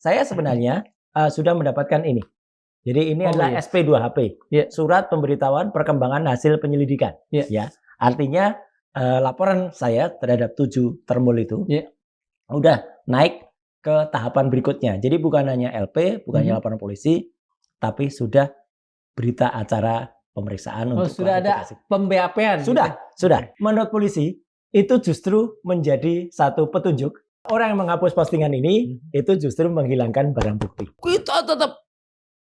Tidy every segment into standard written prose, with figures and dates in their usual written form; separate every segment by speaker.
Speaker 1: saya sebenarnya sudah mendapatkan ini. Jadi ini adalah
Speaker 2: iya.
Speaker 1: SP2HP,
Speaker 2: Iya.
Speaker 1: surat pemberitahuan perkembangan hasil penyelidikan.
Speaker 2: Iya.
Speaker 1: Ya, artinya laporan saya terhadap 7 termul itu
Speaker 2: Iya.
Speaker 1: udah naik ke tahapan berikutnya. Jadi bukan hanya LP, bukan hanya laporan polisi, tapi sudah berita acara pemeriksaan
Speaker 2: Oh,
Speaker 1: untuk
Speaker 2: sudah ada
Speaker 1: klarifikasi.
Speaker 2: pemBAP-an.
Speaker 1: Sudah. Menurut polisi itu justru menjadi satu petunjuk. Orang yang menghapus postingan ini itu justru menghilangkan barang bukti. Kita tetap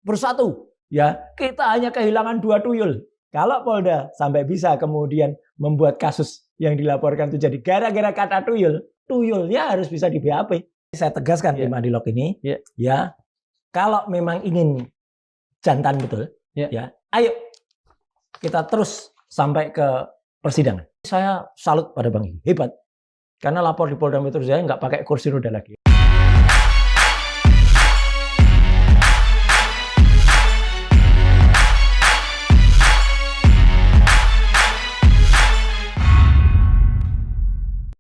Speaker 1: bersatu, ya. Kita hanya kehilangan 2 tuyul. Kalau Polda sampai bisa kemudian membuat kasus yang dilaporkan itu jadi gara-gara kata tuyul, tuyulnya harus bisa di BAP. Saya tegaskan di Madilog ini, ya. Kalau memang ingin jantan betul, ya, ayo kita terus sampai ke persidangan. Saya salut pada Bang Egy, hebat. Karena lapor di Polda Metro Jaya nggak pakai kursi roda lagi.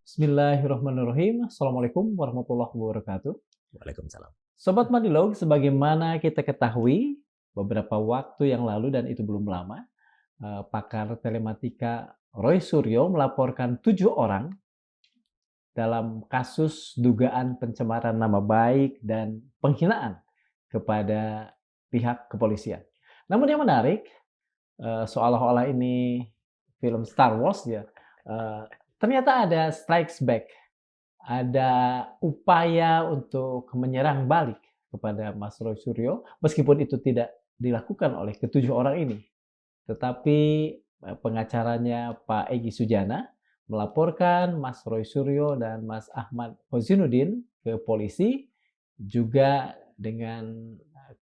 Speaker 2: Bismillahirrahmanirrahim. Assalamualaikum warahmatullahi wabarakatuh.
Speaker 1: Waalaikumsalam.
Speaker 2: Sobat Madilog, sebagaimana kita ketahui beberapa waktu yang lalu dan itu belum lama, pakar telematika Roy Suryo melaporkan 7 orang dalam kasus dugaan pencemaran nama baik dan penghinaan kepada pihak kepolisian. Namun yang menarik, seolah-olah ini film Star Wars ya, ternyata ada strikes back, ada upaya untuk menyerang balik kepada Mas Roy Suryo, meskipun itu tidak dilakukan oleh ke-7 orang ini. Tetapi pengacaranya Pak Egy Sujana melaporkan Mas Roy Suryo dan Mas Ahmad Hozinuddin ke polisi juga dengan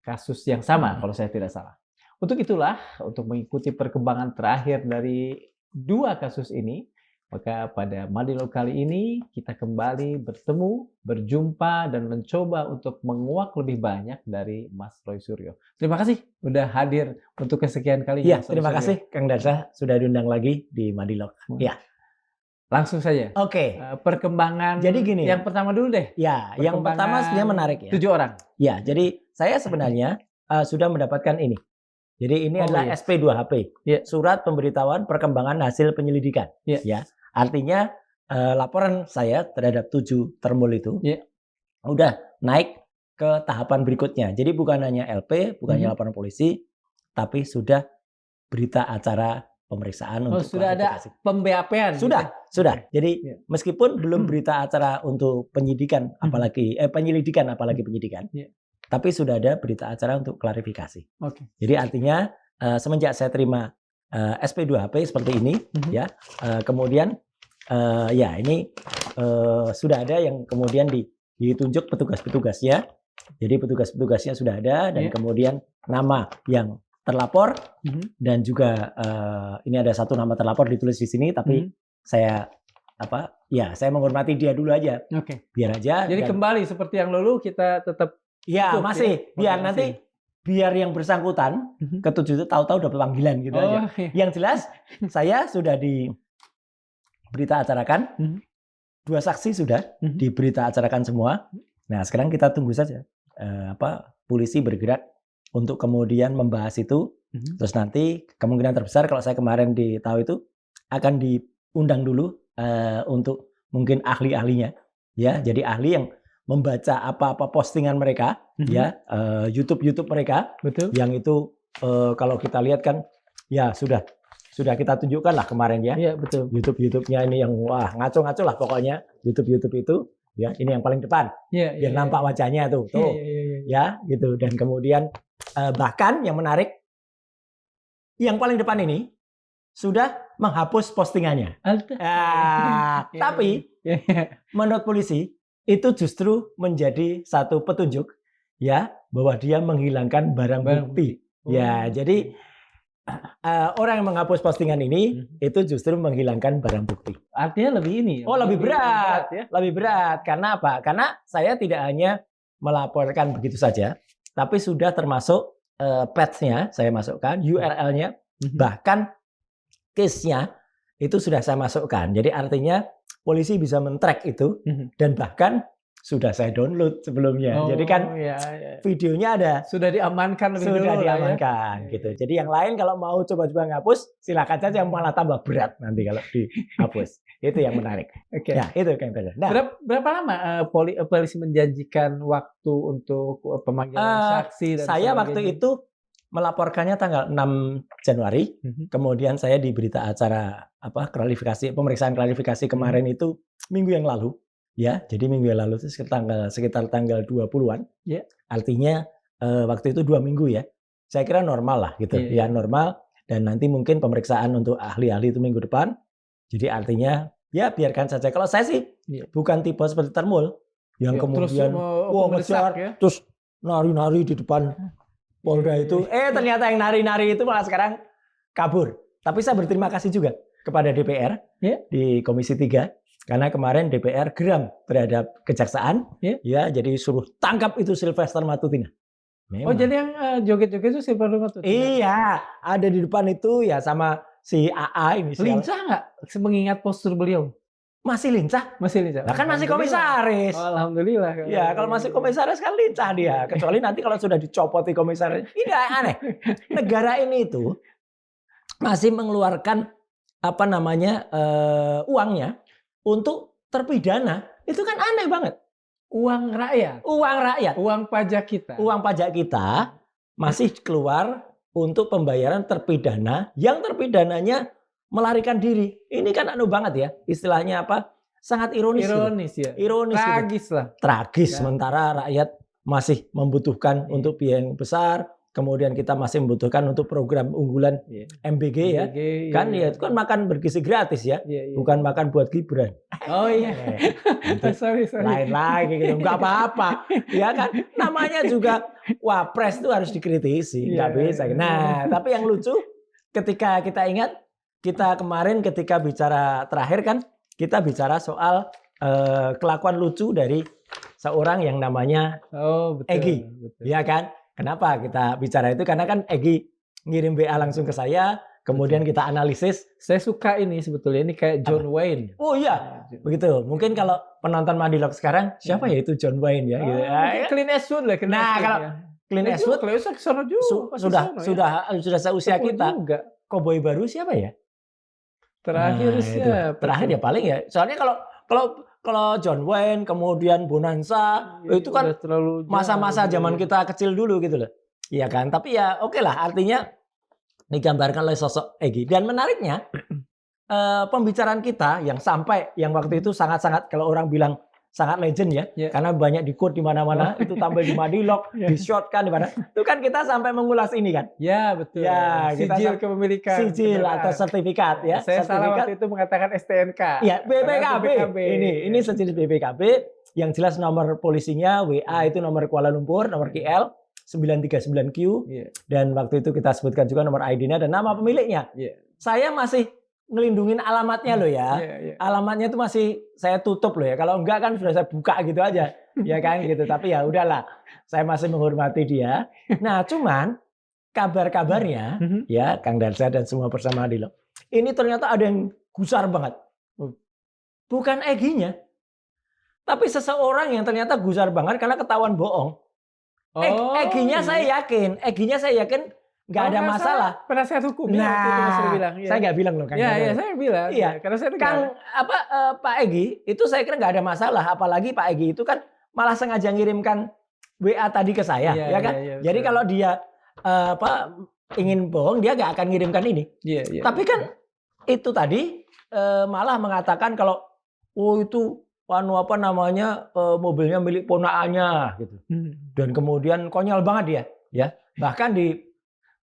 Speaker 2: kasus yang sama kalau saya tidak salah. Untuk itulah, untuk mengikuti perkembangan terakhir dari 2 kasus ini, maka pada Madilog kali ini kita kembali bertemu, berjumpa, dan mencoba untuk menguak lebih banyak dari Mas Roy Suryo. Terima kasih sudah hadir untuk kesekian kali.
Speaker 1: Ya, terima kasih Kang Darsa sudah diundang lagi di Madilog. Ya.
Speaker 2: Langsung saja.
Speaker 1: Oke.
Speaker 2: Perkembangan.
Speaker 1: Jadi gini.
Speaker 2: Yang pertama dulu deh.
Speaker 1: Ya, yang pertama sebenarnya menarik ya.
Speaker 2: 7 orang.
Speaker 1: Ya, jadi saya sebenarnya sudah mendapatkan ini. Jadi ini adalah SP2HP, surat pemberitahuan perkembangan hasil penyelidikan. Ya. Artinya laporan saya terhadap 7 termul itu udah naik ke tahapan berikutnya. Jadi bukan hanya LP, bukan hanya laporan polisi, tapi sudah berita acara pemeriksaan untuk
Speaker 2: sudah ada pemBAP-an.
Speaker 1: Sudah. Jadi meskipun belum berita acara untuk penyidikan, apalagi penyelidikan, tapi sudah ada berita acara untuk klarifikasi. Jadi artinya semenjak saya terima SP2HP seperti ini, ya, kemudian ya ini sudah ada yang kemudian ditunjuk petugas-petugasnya. Jadi petugas-petugasnya sudah ada dan kemudian nama yang terlapor dan juga ini ada 1 nama terlapor ditulis di sini, tapi saya saya menghormati dia dulu aja. Biar aja.
Speaker 2: Jadi kembali seperti yang lalu kita tetap
Speaker 1: masih biar nanti biar yang bersangkutan ke-7 itu tahu-tahu dapat panggilan gitu aja. Yang jelas saya sudah diberita acarakan, 2 saksi sudah diberita acarakan semua. Nah, sekarang kita tunggu saja polisi bergerak untuk kemudian membahas itu. Terus nanti kemungkinan terbesar kalau saya kemarin tahu itu akan diundang dulu untuk mungkin ahli-ahlinya, ya. Jadi ahli yang membaca apa-apa postingan mereka, ya, YouTube mereka,
Speaker 2: betul.
Speaker 1: Yang itu kalau kita lihat kan, ya sudah kita tunjukkan lah kemarin ya.
Speaker 2: Iya, betul.
Speaker 1: YouTube-nya ini yang wah ngaco-ngaco lah pokoknya. YouTube itu, ya ini yang paling depan, biar nampak wajahnya tuh, ya gitu. Dan kemudian bahkan yang menarik, yang paling depan ini sudah menghapus postingannya. Tapi menurut polisi itu justru menjadi satu petunjuk, ya, bahwa dia menghilangkan barang bukti. Ya, jadi orang yang menghapus postingan ini itu justru menghilangkan barang bukti.
Speaker 2: Artinya lebih ini.
Speaker 1: Lebih berat ya. Lebih berat. Karena apa? Karena saya tidak hanya melaporkan begitu saja, tapi sudah termasuk path-nya saya masukkan, URL-nya, bahkan case-nya itu sudah saya masukkan. Jadi artinya polisi bisa men-track itu dan bahkan sudah saya download sebelumnya. Jadi kan
Speaker 2: ya.
Speaker 1: videonya ada.
Speaker 2: Sudah diamankan lebih
Speaker 1: Sudah
Speaker 2: dulu lah ya.
Speaker 1: diamankan gitu. Jadi yang lain kalau mau coba-coba ngapus, silakan saja, malah tambah berat nanti kalau dihapus. Itu yang menarik.
Speaker 2: Oke.
Speaker 1: Ya, itu Kang Dada. Nah,
Speaker 2: Berapa lama polisi menjanjikan waktu untuk pemanggilan saksi dan
Speaker 1: saya
Speaker 2: sebagainya?
Speaker 1: waktu itu melaporkannya tanggal 6 Januari. Kemudian saya di berita acara pemeriksaan klarifikasi kemarin itu minggu yang lalu. Ya, jadi minggu yang lalu itu sekitar tanggal 20-an.
Speaker 2: Ya.
Speaker 1: Artinya waktu itu 2 minggu ya. Saya kira normal lah gitu.
Speaker 2: Ya.
Speaker 1: Ya normal, dan nanti mungkin pemeriksaan untuk ahli-ahli itu minggu depan. Jadi artinya ya biarkan saja. Kalau saya sih bukan tipe seperti Termul yang kemudian ngejar
Speaker 2: ya?
Speaker 1: terus nari-nari di depan Polda itu. Ternyata yang nari-nari itu malah sekarang kabur. Tapi saya berterima kasih juga kepada DPR di Komisi 3. Karena kemarin DPR geram terhadap kejaksaan, ya jadi suruh tangkap itu Sylvester Matutina. Memang.
Speaker 2: Oh, jadi yang joget-joget itu Sylvester Matutina?
Speaker 1: Iya, ada di depan itu ya sama si AA ini.
Speaker 2: Lincah nggak mengingat postur beliau?
Speaker 1: Masih lincah.
Speaker 2: Masih lincah.
Speaker 1: Nah, kan masih komisaris.
Speaker 2: Oh, alhamdulillah.
Speaker 1: Ya, kalau masih komisaris kan lincah dia. Kecuali nanti kalau sudah dicopoti komisaris. Ini aneh. Negara ini itu masih mengeluarkan uangnya untuk terpidana, itu kan aneh banget.
Speaker 2: Uang rakyat.
Speaker 1: Uang pajak kita. Uang pajak kita masih keluar untuk pembayaran terpidana yang terpidananya melarikan diri. Ini kan banget ya. Istilahnya apa? Sangat ironis.
Speaker 2: Ya.
Speaker 1: Ironis.
Speaker 2: Tragis
Speaker 1: gitu.
Speaker 2: lah.
Speaker 1: Tragis. Sementara rakyat masih membutuhkan untuk biaya yang besar. Kemudian kita masih membutuhkan untuk program unggulan MBG ya. Kan ya itu kan makan bergizi gratis ya. Bukan makan buat Gibran.
Speaker 2: Oh iya. Sorry.
Speaker 1: Lain lagi gitu. Enggak apa-apa. Ya kan namanya juga wapres itu harus dikritisi. Enggak bisa. Nah, tapi yang lucu ketika kita ingat kita kemarin ketika bicara terakhir kan kita bicara soal kelakuan lucu dari seorang yang namanya Egy. Ya kan? Kenapa kita bicara itu? Karena kan Egy ngirim WA langsung ke saya, kemudian kita analisis.
Speaker 2: Saya suka ini sebetulnya, ini kayak John Wayne.
Speaker 1: Oh iya, begitu. Mungkin kalau penonton Mandilog sekarang, siapa ya itu John Wayne ya? Gitu.
Speaker 2: Clint Eastwood lah.
Speaker 1: Kalau Clint Eastwood sudah seusia kita. Koboi baru siapa ya?
Speaker 2: Terakhir siapa?
Speaker 1: Terakhir ya paling ya. Soalnya kalau John Wayne, kemudian Bonanza, itu kan masa-masa zaman kita kecil dulu gitu loh. Iya kan? Tapi ya oke lah, artinya digambarkan oleh sosok Egy. Dan menariknya, pembicaraan kita yang waktu itu sangat-sangat, kalau orang bilang sangat legend ya, karena banyak di quote di mana-mana, itu tampil di Mandilog, di shotkan di mana. Itu kan kita sampai mengulas ini kan.
Speaker 2: Ya, betul.
Speaker 1: Ya,
Speaker 2: sijil kepemilikan.
Speaker 1: Sijil atau sertifikat ya.
Speaker 2: Saya salah waktu itu mengatakan STNK.
Speaker 1: Ya, BPKB. Ini sejenis BPKB yang jelas nomor polisinya WA itu nomor Kuala Lumpur, nomor KL 939Q. Dan waktu itu kita sebutkan juga nomor ID-nya dan nama pemiliknya. Saya masih ngelindungin alamatnya loh ya. Alamatnya itu masih saya tutup loh ya. Kalau enggak kan sudah saya buka gitu aja. Ya kan gitu. Tapi ya udahlah. Saya masih menghormati dia. Nah, cuman kabar-kabarnya ya Kang Darsa dan semua bersama Mandilog. Ini ternyata ada yang gusar banget. Bukan Egy-nya. Tapi seseorang yang ternyata gusar banget karena ketahuan bohong. Egy-nya saya yakin nggak ada masalah.
Speaker 2: Penasihat hukum.
Speaker 1: Saya nggak bilang loh Kang.
Speaker 2: Iya, saya bilang.
Speaker 1: Iya,
Speaker 2: karena saya
Speaker 1: Pak Egy itu saya kira nggak ada masalah. Apalagi Pak Egy itu kan malah sengaja ngirimkan WA tadi ke saya, ya kan? Jadi kalau dia ingin bohong, dia nggak akan ngirimkan ini. Tapi kan itu tadi malah mengatakan kalau itu mobilnya milik ponakannya gitu. Dan kemudian konyol banget dia, ya. Bahkan di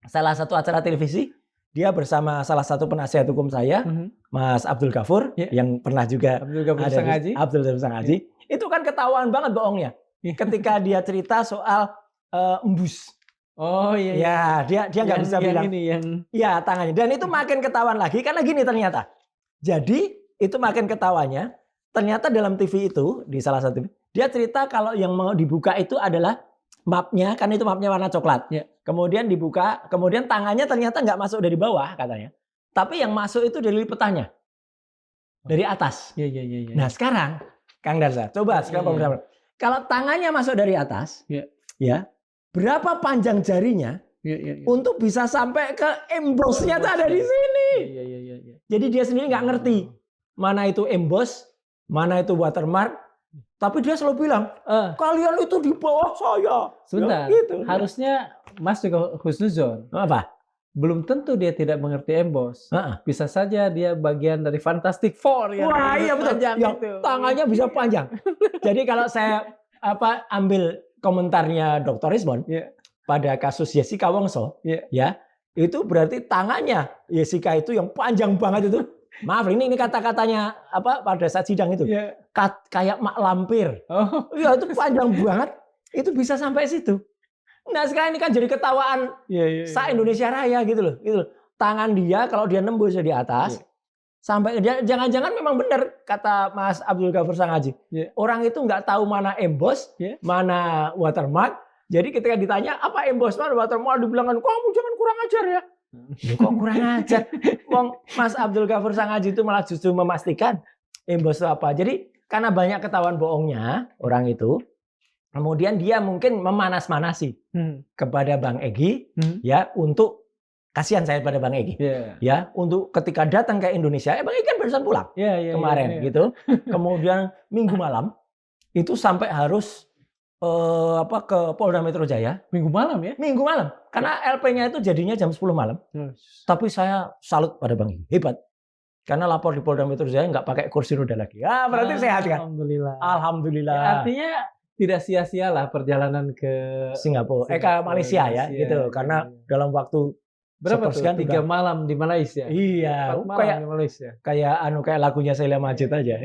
Speaker 1: salah satu acara televisi dia bersama salah satu penasihat hukum saya, Mas Abdul Ghafur, yang pernah juga Abdul Sangaji. Itu kan ketahuan banget bohongnya. Ketika dia cerita soal embus.
Speaker 2: Oh iya.
Speaker 1: Ya, dia nggak bisa bilang. Iya, tangannya. Dan itu makin ketahuan lagi karena gini ternyata. Jadi itu makin ketawanya. Ternyata dalam TV itu di salah satu TV, dia cerita kalau yang mau dibuka itu adalah mapnya, kan itu mapnya warna coklat. Kemudian dibuka, kemudian tangannya ternyata nggak masuk dari bawah katanya. Tapi yang masuk itu dari lipetannya. Dari atas. Nah sekarang, Kang Darsa, coba sekarang Kalau tangannya masuk dari atas,
Speaker 2: Ya.
Speaker 1: ya, berapa panjang jarinya untuk bisa sampai ke embossnya tuh ada di sini.
Speaker 2: Iya.
Speaker 1: Jadi dia sendiri nggak ngerti mana itu emboss, mana itu watermark. Tapi dia selalu bilang, kalian itu di bawah saya.
Speaker 2: Sebentar,
Speaker 1: Ya, gitu.
Speaker 2: harusnya Mas juga husnuzon.
Speaker 1: Apa?
Speaker 2: Belum tentu dia tidak mengerti emboss. Bisa saja dia bagian dari Fantastic Four yang
Speaker 1: Wah, iya betul.
Speaker 2: panjang
Speaker 1: Yang
Speaker 2: itu.
Speaker 1: tangannya bisa panjang. Jadi kalau saya ambil komentarnya Dr. Rismond pada kasus Jessica Wongso, ya, itu berarti tangannya Jessica itu yang panjang banget itu. Maaf, ini kata-katanya pada saat sidang itu. Kayak mak lampir. Iya, itu panjang banget. Itu bisa sampai situ. Nah, sekarang ini kan jadi ketawaan se-Indonesia Raya gitu loh. Tangan dia kalau dia nembus di atas sampai jangan-jangan memang benar kata Mas Abdul Ghafur Sangaji. Orang itu nggak tahu mana emboss, mana watermark. Jadi ketika ditanya apa emboss, mana watermark, dibilangkan kamu jangan kurang ajar ya. Kok kurang ajar? Wong Mas Abdul Ghafur Sangaji itu malah justru memastikan emboss itu apa. Jadi karena banyak ketahuan bohongnya orang itu, kemudian dia mungkin memanas-manasi kepada Bang Egy, ya, untuk kasihan saya pada Bang Egy, ya, untuk ketika datang ke Indonesia, Bang Egy kan barusan pulang kemarin, gitu. Kemudian minggu malam itu sampai harus ke Polda Metro Jaya.
Speaker 2: Minggu malam ya?
Speaker 1: Minggu malam, karena LP-nya itu jadinya jam 10 malam. Tapi saya salut pada Bang Egy, hebat. Karena lapor di Polda Metro Jaya nggak pakai kursi roda lagi. Berarti sehat kan? Alhamdulillah.
Speaker 2: Ya, artinya tidak sia-sia lah perjalanan ke
Speaker 1: Singapura, ke Malaysia ya, gitu. Karena dalam waktu
Speaker 2: berapa tuh? 3 malam di Malaysia.
Speaker 1: Iya,
Speaker 2: 4 malam di Malaysia.
Speaker 1: Kayak lagunya Sheila Majid aja.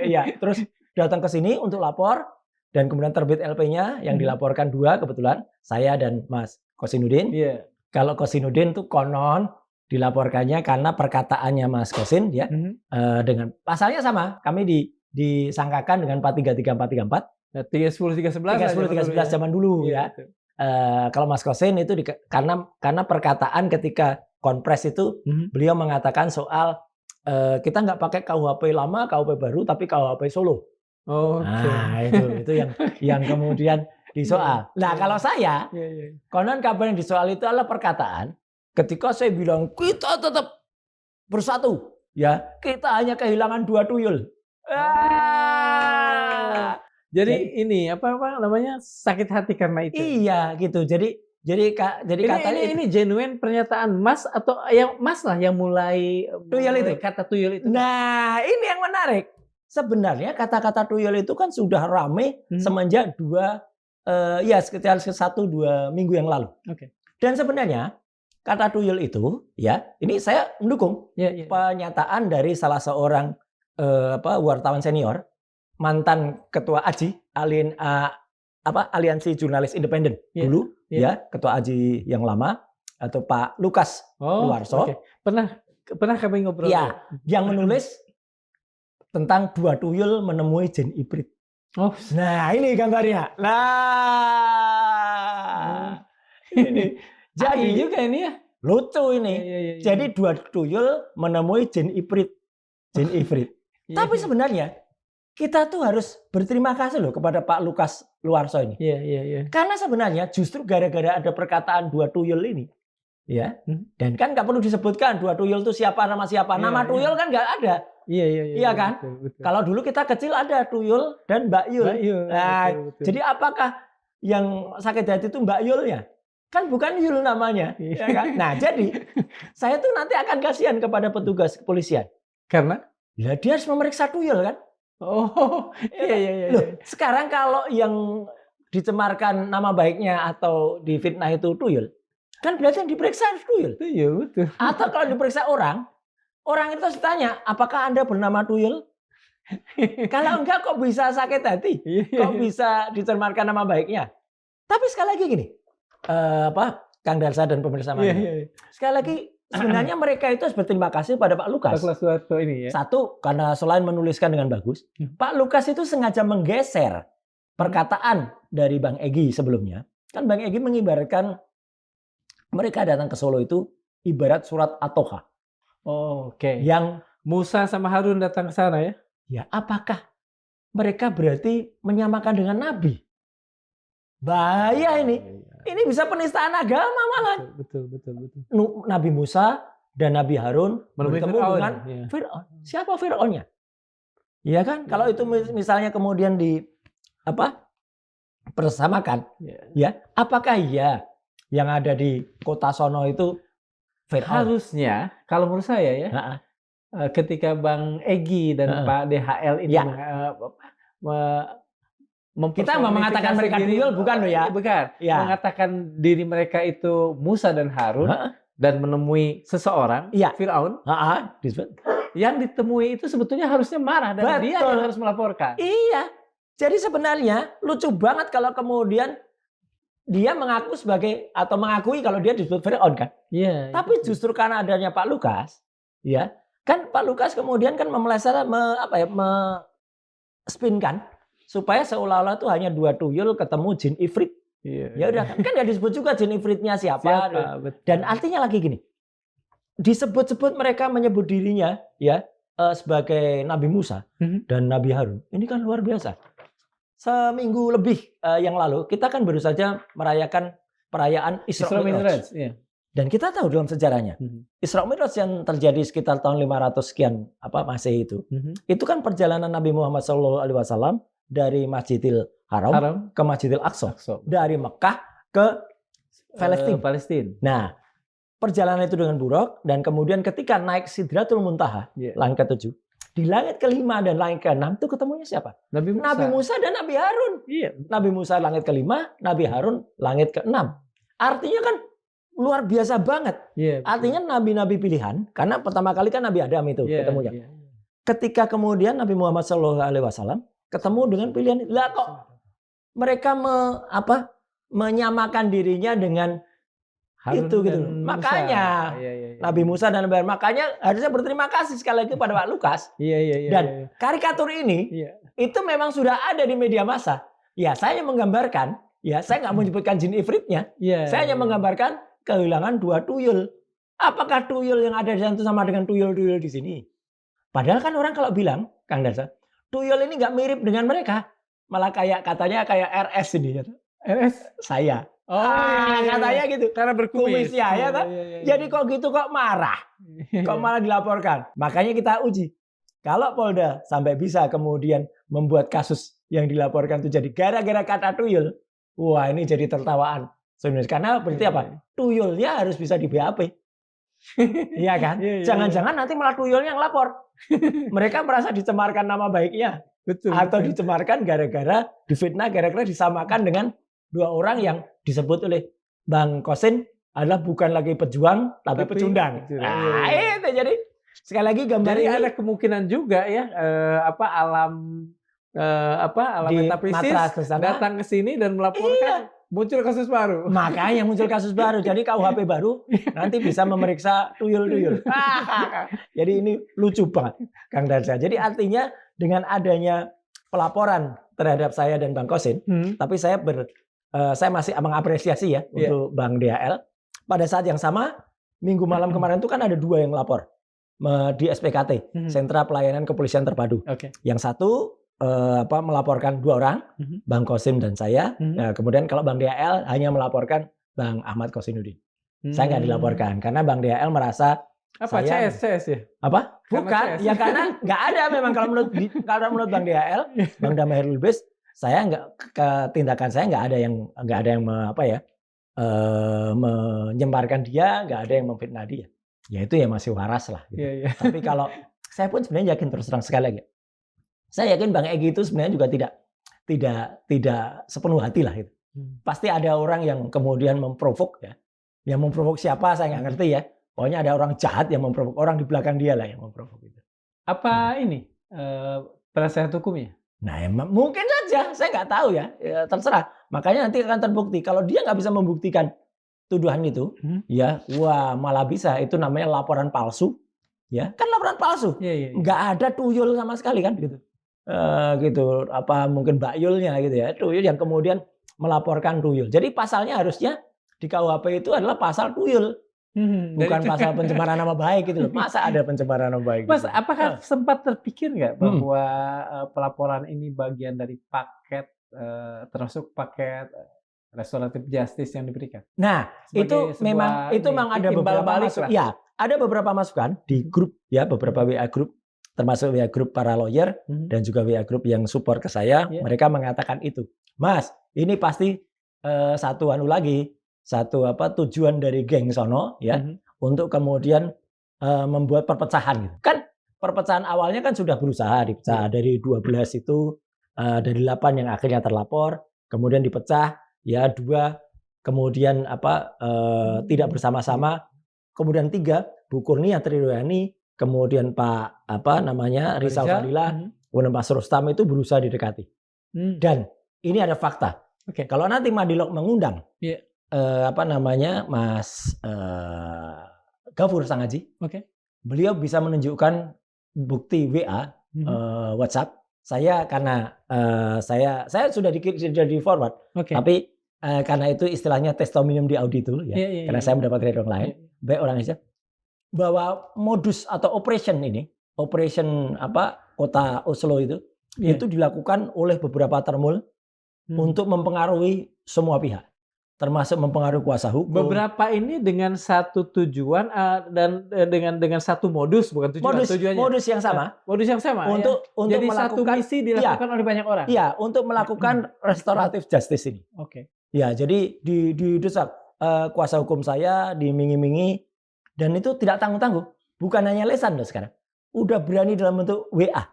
Speaker 1: Iya, terus datang ke sini untuk lapor dan kemudian terbit LP-nya yang dilaporkan 2 kebetulan, saya dan Mas Kosinudin. Kalau Kosinudin tuh konon dilaporkannya karena perkataannya Mas Kosin ya, dengan pasalnya sama, kami disangkakan dengan 433 434.
Speaker 2: 310 311
Speaker 1: zaman dulu ya. Kalau Mas Kosin itu karena perkataan ketika konpres itu beliau mengatakan soal kita nggak pakai KUHP lama, KUHP baru, tapi KUHP Solo. Nah itu yang kemudian disoal. Nah kalau saya, konon kabar yang disoal itu adalah perkataan ketika saya bilang kita tetap bersatu, ya kita hanya kehilangan 2 tuyul.
Speaker 2: Jadi ini apa namanya sakit hati karena itu.
Speaker 1: Iya gitu. Jadi
Speaker 2: ini genuine pernyataan Mas atau yang Mas lah yang mulai
Speaker 1: tuyul itu.
Speaker 2: Kata tuyul itu.
Speaker 1: Nah ini yang menarik. Sebenarnya kata-kata tuyul itu kan sudah rame semenjak sekitar 1-2 minggu yang lalu. Dan sebenarnya kata tuyul itu ya ini saya mendukung pernyataan dari salah seorang wartawan senior, mantan ketua AJI, Aliansi Jurnalis Independen dulu, ya, ketua AJI yang lama, atau Pak Lukas Luarso.
Speaker 2: Pernah kami ngobrol.
Speaker 1: Ya, yang menulis tentang 2 tuyul menemui jin ibrit. Nah, ini gambarnya. Ini.
Speaker 2: Jadi juga ini ya.
Speaker 1: Lucu ini. Jadi 2 tuyul menemui jin ibrit. Tapi sebenarnya kita tuh harus berterima kasih loh kepada Pak Lukas Luarso ini. Karena sebenarnya justru gara-gara ada perkataan 2 tuyul ini, ya. Dan kan nggak perlu disebutkan 2 tuyul itu siapa, nama siapa. Nama tuyul kan nggak ada. Iya kan? Betul. Kalau dulu kita kecil ada tuyul dan Mbak Yul. Nah, betul. Jadi apakah yang sakit hati itu Mbak Yulnya? Kan bukan Yul namanya, ya kan? Nah, jadi saya tuh nanti akan kasihan kepada petugas kepolisian.
Speaker 2: Karena
Speaker 1: ya dia harus memeriksa tuyul kan?
Speaker 2: Iya.
Speaker 1: Loh, sekarang kalau yang dicemarkan nama baiknya atau difitnah itu tuyul, kan berarti yang diperiksa harus tuyul.
Speaker 2: Iya, betul.
Speaker 1: Atau kalau diperiksa orang itu harus ditanya, apakah Anda bernama tuyul? Kalau enggak kok bisa sakit hati? Kok bisa dicemarkan nama baiknya? Tapi sekali lagi gini, Kang Darsa dan pemirsa Mania. Sekali lagi sebenarnya mereka itu harus berterima kasih pada Pak Lukas.
Speaker 2: Ini ya.
Speaker 1: Satu, karena selain menuliskan dengan bagus, Pak Lukas itu sengaja menggeser perkataan dari Bang Egy sebelumnya. Kan Bang Egy mengibaratkan mereka datang ke Solo itu ibarat surat At-Toha.
Speaker 2: Yang Musa sama Harun datang ke sana ya?
Speaker 1: Ya, apakah mereka berarti menyamakan dengan nabi. Bahaya ini. Ini bisa penistaan agama malah.
Speaker 2: Betul.
Speaker 1: Nabi Musa dan Nabi Harun
Speaker 2: Menemui
Speaker 1: bertemu
Speaker 2: Fir'aun,
Speaker 1: dengan
Speaker 2: ya.
Speaker 1: Fir'aun. Siapa Fir'aunnya? Iya kan? Kalau itu misalnya kemudian persamakan, ya, apakah iya yang ada di kota sono itu Fir'aun?
Speaker 2: Harusnya, kalau menurut saya ya,
Speaker 1: Nah,
Speaker 2: ketika Bang Egy dan Pak DHL ini
Speaker 1: Ya. Kita mau mengatakan mereka tuyul, bukan loh ya?
Speaker 2: Bukan.
Speaker 1: Ya.
Speaker 2: Mengatakan diri mereka itu Musa dan Harun dan menemui seseorang,
Speaker 1: Iya.
Speaker 2: Fir'aun,
Speaker 1: disebut.
Speaker 2: yang ditemui itu sebetulnya harusnya marah dan dia
Speaker 1: Betul.
Speaker 2: yang harus melaporkan.
Speaker 1: Iya. Jadi sebenarnya lucu banget kalau kemudian dia mengaku sebagai atau mengakui kalau dia disebut Fir'aun kan.
Speaker 2: Iya.
Speaker 1: Tapi justru karena adanya Pak Lukas, ya kan Pak Lukas kemudian kan spinkan supaya seolah-olah itu hanya 2 tuyul ketemu jin ifrit.
Speaker 2: Iya.
Speaker 1: Ya udah kan nggak disebut juga jin ifritnya siapa.
Speaker 2: Betul.
Speaker 1: Dan artinya lagi gini, disebut-sebut mereka menyebut dirinya ya sebagai Nabi Musa dan Nabi Harun. Ini kan luar biasa. Seminggu lebih yang lalu kita kan baru saja merayakan perayaan Isra Mi'raj.
Speaker 2: Iya.
Speaker 1: Dan kita tahu dalam sejarahnya Isra Mi'raj yang terjadi sekitar tahun 500 sekian Masehi itu kan perjalanan Nabi Muhammad SAW dari Masjidil Haram ke Masjidil Aqsa, dari Mekah ke Palestina. Nah, perjalanan itu dengan buruk dan kemudian ketika naik Sidratul Muntaha, langit ke-7, di langit ke-5 dan langit ke-6 itu ketemunya siapa? Nabi Musa dan Nabi Harun.
Speaker 2: Iya.
Speaker 1: Nabi Musa langit ke-5, Nabi Harun langit ke-6. Artinya kan luar biasa banget. Artinya nabi-nabi pilihan, karena pertama kali kan Nabi Adam itu ketemunya. Ketika kemudian Nabi Muhammad SAW ketemu dengan pilihan, lah kok mereka menyamakan dirinya dengan Harun itu gitu. Makanya Nabi Musa dan Nabi Harun, makanya harusnya berterima kasih sekali lagi pada Pak Lukas. Dan karikatur ini itu memang sudah ada di media massa. Ya, saya hanya menggambarkan, ya saya nggak menyebutkan jin ifritnya. Saya hanya menggambarkan kehilangan 2 tuyul. Apakah tuyul yang ada di sana sama dengan tuyul-tuyul di sini? Padahal kan orang kalau bilang, Kang Darsa, tuyul ini nggak mirip dengan mereka, malah katanya kayak RS ini, RS saya. Katanya gitu.
Speaker 2: Karena berkumis.
Speaker 1: Ya kan? Jadi kok gitu kok marah, kok malah dilaporkan. Makanya kita uji. Kalau Polda sampai bisa kemudian membuat kasus yang dilaporkan itu jadi gara-gara kata tuyul, wah ini jadi tertawaan. Sebenarnya karena berarti apa? Tuyulnya harus bisa di BAP. Iya kan? Jangan-jangan nanti malah tuyulnya yang lapor. Mereka merasa dicemarkan nama baiknya. Atau dicemarkan gara-gara difitnah, gara-gara disamakan dengan 2 orang yang disebut oleh Bang Kosin adalah bukan lagi pejuang tapi pecundang. Itu jadi sekali lagi gambar
Speaker 2: jadi
Speaker 1: ini
Speaker 2: ada kemungkinan juga ya alam metafisis datang ke sini dan melaporkan muncul kasus baru.
Speaker 1: Makanya muncul kasus baru. Jadi KUHP baru nanti bisa memeriksa tuyul-tuyul. Jadi ini lucu banget, Kang Darsa. Jadi artinya dengan adanya pelaporan terhadap saya dan Bang Kosin, tapi saya masih mengapresiasi ya untuk Bang DHL. Pada saat yang sama, minggu malam kemarin itu kan ada 2 yang lapor di SPKT, Sentra Pelayanan Kepolisian Terpadu. Yang satu melaporkan 2 orang, Bang Kosim dan saya. Nah, kemudian kalau Bang DHL hanya melaporkan Bang Ahmad Kosinuddin. Saya nggak dilaporkan karena Bang DHL merasa
Speaker 2: CS ya?
Speaker 1: Apa? Bukan, ya karena nggak ada memang kalau menurut Bang DHL, Bang Damai Lubis, saya tindakan saya nggak ada yang menyebarkan dia, nggak ada yang memfitnah dia. Ya itu ya masih waras lah. Gitu. Tapi kalau saya pun sebenarnya yakin terus terang sekali lagi. Saya yakin Bang Egy itu sebenarnya juga tidak sepenuh hati lah itu. Pasti ada orang yang kemudian memprovok ya. Yang memprovok siapa saya nggak ngerti ya. Pokoknya ada orang jahat yang memprovok, orang di belakang dia lah yang memprovok itu.
Speaker 2: Apa ini penasehat hukumnya?
Speaker 1: Nah, mungkin saja, saya nggak tahu ya, terserah. Makanya nanti akan terbukti. Kalau dia nggak bisa membuktikan tuduhan itu, ya, wah malah bisa. Itu namanya laporan palsu, ya, kan laporan palsu. Nggak ada tuyul sama sekali kan, gitu. Gitu. Apa mungkin bakyulnya gitu ya, tuyul yang kemudian melaporkan tuyul. Jadi pasalnya harusnya di KUHP itu adalah pasal tuyul.
Speaker 2: Dan
Speaker 1: bukan
Speaker 2: itu-
Speaker 1: pasal pencemaran nama baik gitu loh. Masa ada pencemaran nama baik?
Speaker 2: Mas,
Speaker 1: gitu?
Speaker 2: apakah sempat terpikir nggak bahwa pelaporan ini bagian dari paket, termasuk paket restoratif justice yang diberikan?
Speaker 1: Nah,
Speaker 2: Sebagai
Speaker 1: itu memang
Speaker 2: sebuah
Speaker 1: ada
Speaker 2: timbal
Speaker 1: beberapa
Speaker 2: balik
Speaker 1: masukan.
Speaker 2: lah.
Speaker 1: Ya, ada beberapa masukan di grup ya, beberapa WA grup, termasuk WA grup para lawyer dan juga WA grup yang support ke saya.
Speaker 2: Iya.
Speaker 1: Mereka mengatakan itu, Mas, ini pasti satu tujuan dari geng sono ya, untuk kemudian membuat perpecahan gitu. Kan perpecahan awalnya kan sudah berusaha dipecah dari 12 itu, dari 8 yang akhirnya terlapor, kemudian dipecah ya 2, kemudian tidak bersama-sama, kemudian 3 Bu Kurnia Tridoyani, kemudian Pak Rizal
Speaker 2: Rizal,
Speaker 1: Fadila, kemudian Mas Rustam itu berusaha didekati. Dan ini ada fakta.
Speaker 2: Oke.
Speaker 1: Kalau nanti Madilog mengundang
Speaker 2: Iya.
Speaker 1: Mas Gafur Sangaji,
Speaker 2: Oke.
Speaker 1: beliau bisa menunjukkan bukti WA, WhatsApp. Saya karena saya sudah di forward,
Speaker 2: Oke.
Speaker 1: tapi karena itu istilahnya testimonium di auditu ya,
Speaker 2: Iya,
Speaker 1: karena
Speaker 2: iya,
Speaker 1: saya
Speaker 2: iya.
Speaker 1: mendapat dari orang lain,
Speaker 2: Iya.
Speaker 1: baik orang Indonesia, bahwa modus atau operation kota Oslo itu
Speaker 2: Iya.
Speaker 1: itu dilakukan oleh beberapa termul untuk mempengaruhi semua pihak, termasuk mempengaruhi kuasa hukum.
Speaker 2: Beberapa ini dengan satu tujuan dan dengan satu modus, bukan tujuan, tujuannya.
Speaker 1: Modus yang sama.
Speaker 2: Modus yang sama.
Speaker 1: Untuk
Speaker 2: Jadi
Speaker 1: melakukan,
Speaker 2: satu misi dilakukan oleh banyak orang.
Speaker 1: Iya, untuk melakukan restoratif justice ini.
Speaker 2: Oke.
Speaker 1: Ya, jadi didesak kuasa hukum saya, diiming-imingi, dan itu tidak tanggung-tanggung. Bukan hanya lesan loh sekarang. Udah berani dalam bentuk WA.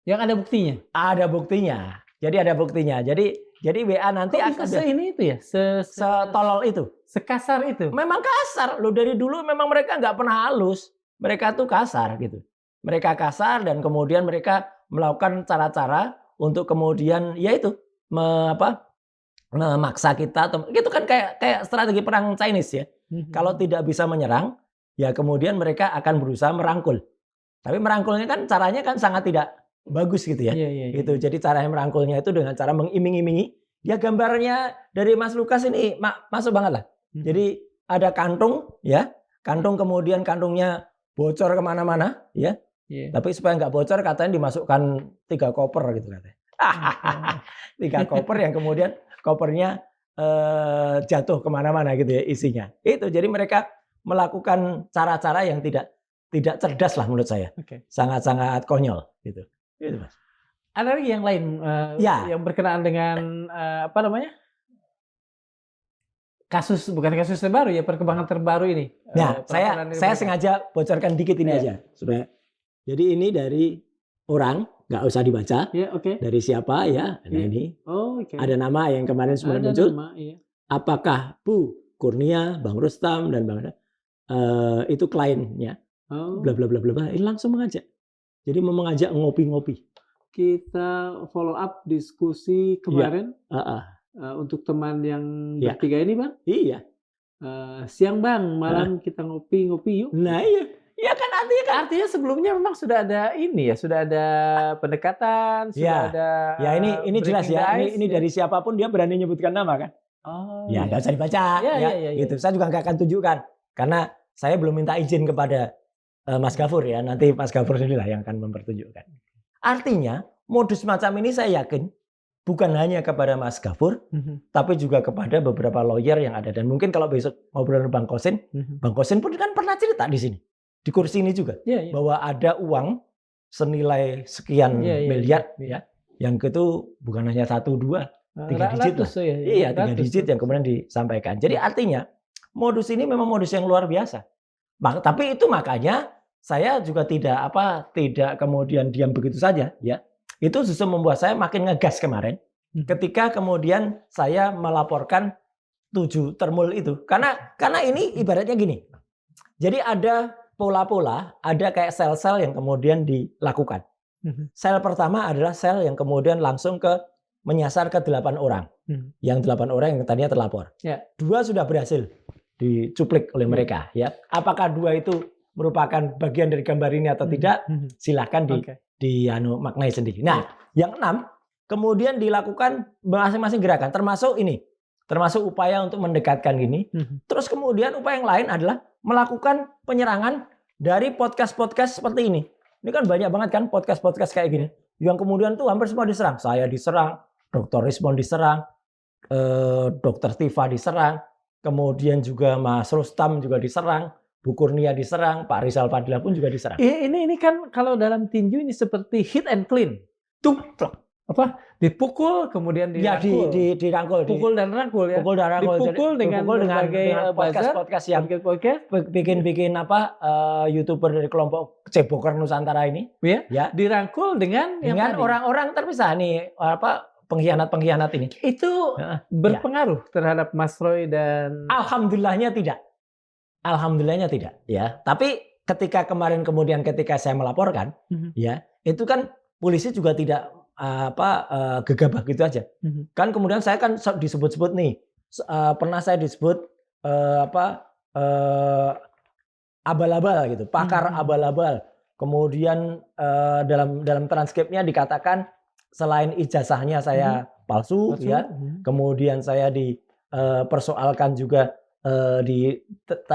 Speaker 2: Yang ada buktinya.
Speaker 1: Ada buktinya. Jadi ada buktinya. Jadi WA nanti
Speaker 2: Kok bisa ini itu ya?
Speaker 1: setolol itu.
Speaker 2: Sekasar itu.
Speaker 1: Memang kasar. Loh dari dulu memang mereka nggak pernah halus. Mereka tuh kasar gitu. Mereka kasar dan kemudian mereka melakukan cara-cara untuk kemudian yaitu memaksa kita. Itu kan kayak strategi perang Chinese ya. Kalau tidak bisa menyerang, ya kemudian mereka akan berusaha merangkul. Tapi merangkulnya kan caranya kan sangat tidak bagus gitu ya.
Speaker 2: Iya.
Speaker 1: Gitu. Jadi cara merangkulnya itu dengan cara mengiming-imingi. Ya gambarnya dari Mas Lukas ini masuk banget lah. Jadi ada kantung ya. Kantung kemudian kantungnya bocor kemana-mana ya. Tapi supaya nggak bocor katanya dimasukkan 3 koper gitu katanya. 3 koper yang kemudian kopernya jatuh kemana-mana gitu ya isinya. Itu jadi mereka melakukan cara-cara yang tidak cerdas lah menurut saya. Sangat-sangat konyol gitu. Gitu, Mas.
Speaker 2: Ada lagi yang lain yang berkenaan dengan bukan kasus terbaru ya, perkembangan terbaru ini.
Speaker 1: Nah, saya sengaja bocorkan dikit ini aja supaya. Jadi ini dari orang, nggak usah dibaca.
Speaker 2: Ya, oke.
Speaker 1: Dari siapa ya? Nah ini.
Speaker 2: Oh, oke.
Speaker 1: Ada nama yang kemarin sempat muncul. Apakah Bu Kurnia, Bang Rustam dan Bang itu kliennya? Bla bla bla bla. Ini langsung mengajak. Jadi mengajak ngopi-ngopi.
Speaker 2: Kita follow up diskusi kemarin untuk teman yang bertiga ini, Bang.
Speaker 1: Iya.
Speaker 2: Siang Bang, malam kita ngopi-ngopi yuk.
Speaker 1: Nah iya. Ya kan
Speaker 2: artinya sebelumnya memang sudah ada ini ya, sudah ada pendekatan, sudah ada.
Speaker 1: Ya ini jelas ya. Ini dari siapapun dia berani nyebutkan nama kan.
Speaker 2: Oh.
Speaker 1: Ya nggak usah dibaca.
Speaker 2: Ya.
Speaker 1: Gitu. Saya juga nggak akan tunjukkan karena saya belum minta izin kepada Mas Gafur ya. Nanti Mas Gafur sendirilah yang akan mempertunjukkan. Artinya modus macam ini saya yakin bukan hanya kepada Mas Gafur, tapi juga kepada beberapa lawyer yang ada. Dan mungkin kalau besok ngobrol dengan Bang Kosin, Bang Kosin pun kan pernah cerita di sini. Di kursi ini juga bahwa ada uang senilai sekian miliar ya, yang itu bukan hanya 1, 2, 3 digit lah. Iya, 3 digit yang kemudian disampaikan. Jadi artinya modus ini memang modus yang luar biasa. Tapi itu makanya saya juga tidak kemudian diam begitu saja ya. Itu justru membuat saya makin ngegas kemarin ketika kemudian saya melaporkan 7 termul itu. Karena ini ibaratnya gini. Jadi ada pola-pola, ada kayak sel-sel yang kemudian dilakukan. Sel pertama adalah sel yang kemudian langsung menyasar ke 8 orang. Yang 8 orang yang tadinya terlapor. 2 sudah berhasil dicuplik oleh mereka ya. Apakah 2 itu merupakan bagian dari gambar ini atau tidak? Silahkan maknai sendiri. Nah, yang 6 kemudian dilakukan masing-masing gerakan, termasuk upaya untuk mendekatkan ini. Terus kemudian upaya yang lain adalah melakukan penyerangan dari podcast-podcast seperti ini. Ini kan banyak banget kan podcast-podcast kayak gini. Yang kemudian tuh hampir semua diserang. Saya diserang, Dr. Rismon diserang, Dr. Tiva diserang, kemudian juga Mas Rustam juga diserang, Bu Kurnia diserang, Pak Rizal Fadila pun juga diserang.
Speaker 2: Ini kan kalau dalam tinju ini seperti hit and clean. Tumplak. Apa? Dipukul kemudian
Speaker 1: Ya
Speaker 2: dirangkul.
Speaker 1: dirangkul,
Speaker 2: Pukul dan rangkul ya.
Speaker 1: pukul dan rangkul.
Speaker 2: Dipukul dengan berbagai
Speaker 1: podcast-podcast yang
Speaker 2: podcast.
Speaker 1: bikin YouTuber dari kelompok Ceboker Nusantara ini.
Speaker 2: Ya. Dirangkul dengan
Speaker 1: orang-orang terpisah nih, pengkhianat-pengkhianat ini.
Speaker 2: Itu berpengaruh terhadap Mas Roy dan
Speaker 1: Alhamdulillahnya tidak. Alhamdulillahnya tidak, ya. Tapi ketika kemudian ketika saya melaporkan, ya, itu kan polisi juga tidak gegabah gitu aja. Kan kemudian saya kan disebut-sebut nih, pernah saya disebut abal-abal gitu, pakar abal-abal. Kemudian dalam transkripnya dikatakan selain ijazahnya saya palsu, ya. Kemudian saya dipersoalkan juga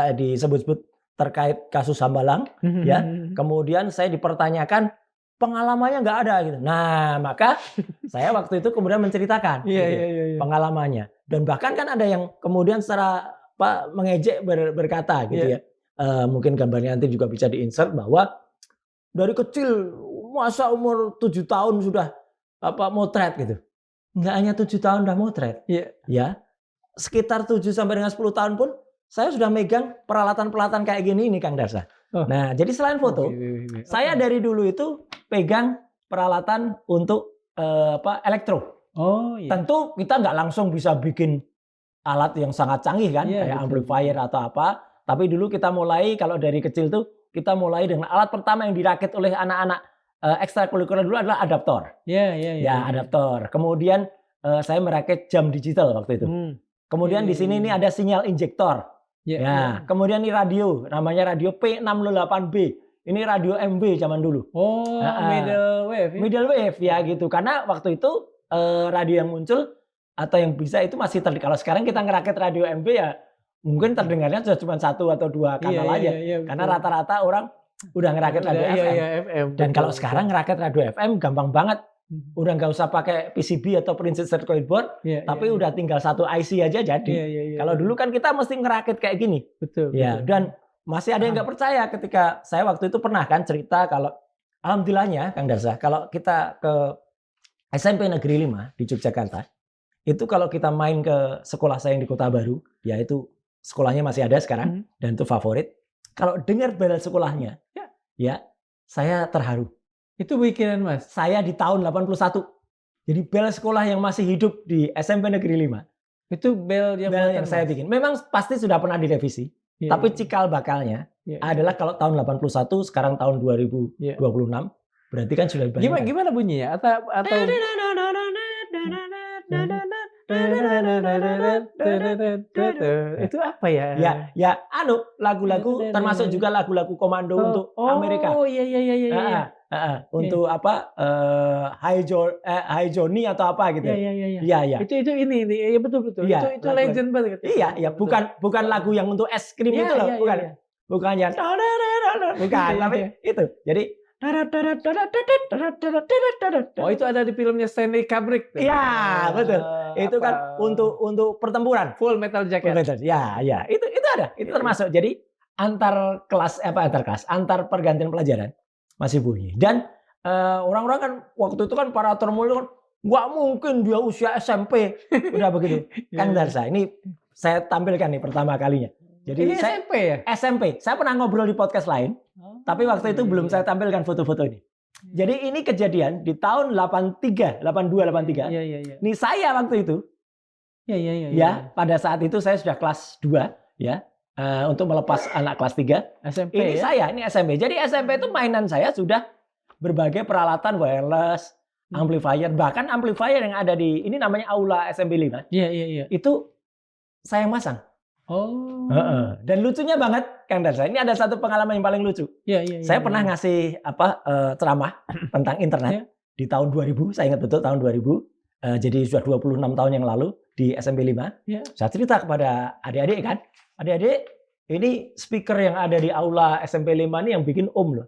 Speaker 1: disebut-sebut terkait kasus Hambalang, ya. Kemudian saya dipertanyakan pengalamannya nggak ada gitu. Nah, maka saya waktu itu kemudian menceritakan pengalamannya. Dan bahkan kan ada yang kemudian secara mengejek berkata gitu ya. Mungkin gambarnya nanti juga bisa di-insert bahwa dari kecil masa umur 7 tahun sudah motret gitu. Nggak hanya 7 tahun udah motret. Ya. Sekitar 7 sampai dengan 10 tahun pun saya sudah megang peralatan-peralatan kayak gini ini Kang Darsa. Nah, jadi selain foto, saya dari dulu itu pegang peralatan untuk elektro. Tentu kita nggak langsung bisa bikin alat yang sangat canggih kan, kayak amplifier atau apa. Tapi dulu kita mulai, kalau dari kecil tuh kita mulai dengan alat pertama yang dirakit oleh anak-anak ekstrakurikuler dulu adalah adaptor. Adaptor. Kemudian saya merakit jam digital waktu itu. Kemudian di sini ini ada sinyal injektor. Kemudian ini radio, namanya radio P608B. Ini radio MB zaman dulu.
Speaker 2: Middle wave.
Speaker 1: Middle wave ya gitu. Karena waktu itu radio yang muncul atau yang bisa itu masih kalau sekarang kita ngerakit radio MB ya mungkin terdengarnya sudah cuma 1 atau 2 kanal aja. Karena rata-rata orang udah ngerakit radio FM. Dan kalau sekarang ngerakit radio FM gampang banget. Udah nggak usah pakai PCB atau printed circuit board, tapi udah tinggal satu IC aja jadi. Kalau dulu kan kita mesti ngerakit kayak gini.
Speaker 2: Betul.
Speaker 1: Dan masih ada yang nggak percaya ketika saya waktu itu pernah kan cerita kalau alhamdulillahnya Kang Darsa, kalau kita ke SMP Negeri 5 di Yogyakarta, itu kalau kita main ke sekolah saya yang di Kota Baru, ya itu sekolahnya masih ada sekarang dan itu favorit. Kalau dengar bel sekolahnya, ya saya terharu.
Speaker 2: Itu bikinan Mas?
Speaker 1: Saya di tahun 81. Jadi bel sekolah yang masih hidup di SMP Negeri 5.
Speaker 2: Itu bel yang
Speaker 1: saya bikin. Memang pasti sudah pernah direvisi. Tapi cikal bakalnya adalah kalau tahun 81, sekarang tahun 2026. Berarti kan sudah banyak.
Speaker 2: Gimana bunyinya? Atau itu apa ya?
Speaker 1: Ya, lagu-lagu termasuk juga lagu-lagu komando untuk Amerika. Untuk Hi Johnny atau apa gitu.
Speaker 2: Iya. Itu ini ya betul. Itu legend banget.
Speaker 1: Iya, bukan lagu yang untuk es krim itu loh, bukan. Bukan yang bukan, tapi itu. Jadi
Speaker 2: itu ada di filmnya Stanley Kubrick.
Speaker 1: Iya, betul. Itu kan untuk pertempuran.
Speaker 2: Full Metal Jacket.
Speaker 1: Ya. Itu ada. Itu termasuk. Jadi antar pergantian pelajaran masih bunyi. Dan orang-orang kan waktu itu kan para termul kan nggak mungkin dia usia SMP udah begitu. Kang Darsa, ini saya tampilkan nih pertama kalinya. Jadi
Speaker 2: ini SMP ya?
Speaker 1: SMP. Saya pernah ngobrol di podcast lain, tapi waktu itu belum saya tampilkan foto-foto ini. Jadi ini kejadian di tahun 82, 83. Ini saya waktu itu. Ya, pada saat itu saya sudah kelas 2 ya. Untuk melepas anak kelas 3.
Speaker 2: SMP
Speaker 1: ini saya, ini SMP. Jadi SMP itu mainan saya sudah berbagai peralatan wireless, amplifier, bahkan amplifier yang ada di ini namanya aula SMP 5.
Speaker 2: Iya.
Speaker 1: Itu saya yang masang. Dan lucunya banget Kang Darsa, ini ada satu pengalaman yang paling lucu. Saya pernah ngasih ceramah tentang internet di tahun 2000, saya ingat betul tahun 2000. Jadi sudah 26 tahun yang lalu di SMP 5. Saya cerita kepada adik-adik kan. Adik-adik, ini speaker yang ada di aula SMP 5 ini yang bikin Om loh.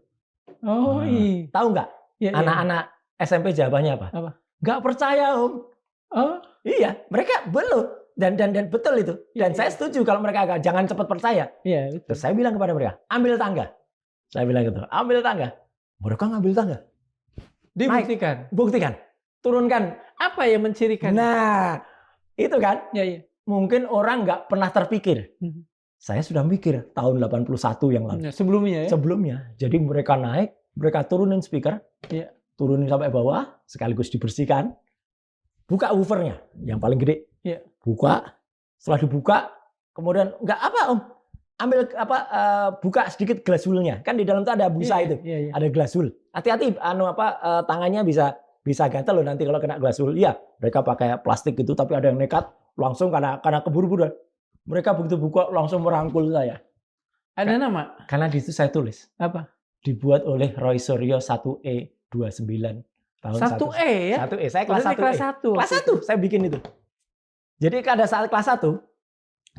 Speaker 2: Oh, iya.
Speaker 1: Tahu nggak?
Speaker 2: Iya, iya.
Speaker 1: Anak-anak SMP jawabannya apa?
Speaker 2: Apa?
Speaker 1: Nggak percaya Om.
Speaker 2: Oh,
Speaker 1: Iya, mereka belum. Dan betul itu. Dan
Speaker 2: Iya,
Speaker 1: saya
Speaker 2: iya.
Speaker 1: setuju kalau mereka jangan cepat percaya.
Speaker 2: iya, betul.
Speaker 1: Terus saya bilang kepada mereka, ambil tangga. Saya bilang gitu, ambil tangga. Mereka ngambil tangga.
Speaker 2: Dibuktikan.
Speaker 1: Buktikan. Turunkan.
Speaker 2: Apa yang mencirikan?
Speaker 1: Nah, itu kan.
Speaker 2: Iya, iya.
Speaker 1: Mungkin orang nggak pernah terpikir. Saya sudah mikir tahun 81 yang lalu.
Speaker 2: Nah, sebelumnya ya.
Speaker 1: Sebelumnya. Jadi mereka naik, mereka turunin speaker.
Speaker 2: Iya.
Speaker 1: Turunin sampai bawah, sekaligus dibersihkan. Buka woofernya, yang paling gede.
Speaker 2: Iya.
Speaker 1: Buka. Setelah dibuka, kemudian nggak apa Om. Ambil buka sedikit glashulnya. Kan di dalam itu ada busa itu.
Speaker 2: Iya, iya.
Speaker 1: Ada glashul. Hati-hati tangannya bisa gatal loh nanti kalau kena glashul. Iya, mereka pakai plastik gitu tapi ada yang nekat langsung karena keburu-buru. Mereka begitu buka langsung merangkul saya.
Speaker 2: Ada nama?
Speaker 1: Karena di situ saya tulis.
Speaker 2: Apa?
Speaker 1: Dibuat oleh Roy Suryo 1E29 tahun
Speaker 2: 1E ya?
Speaker 1: 1E. Saya kelas 1E.
Speaker 2: Kelas 1.
Speaker 1: Kelas 1 saya bikin itu. Jadi pada saat kelas 1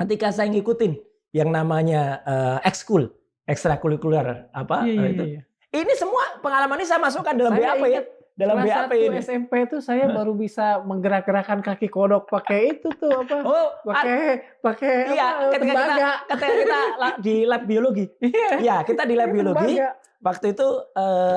Speaker 1: ketika saya ngikutin yang namanya ekskul, ekstrakurikuler itu.
Speaker 2: Iya.
Speaker 1: Ini semua pengalaman ini saya masukkan dalam
Speaker 2: Saya
Speaker 1: BAP ya.
Speaker 2: ingat
Speaker 1: Dalam
Speaker 2: kelas
Speaker 1: BAP
Speaker 2: 1
Speaker 1: ini.
Speaker 2: SMP itu saya baru bisa menggerak-gerakkan kaki kodok pakai itu tuh apa?
Speaker 1: Oh,
Speaker 2: pakai
Speaker 1: iya,
Speaker 2: apa?
Speaker 1: ketika kita di lab biologi.
Speaker 2: Iya.
Speaker 1: Iya, kita di lab biologi.
Speaker 2: Tembaga.
Speaker 1: Waktu itu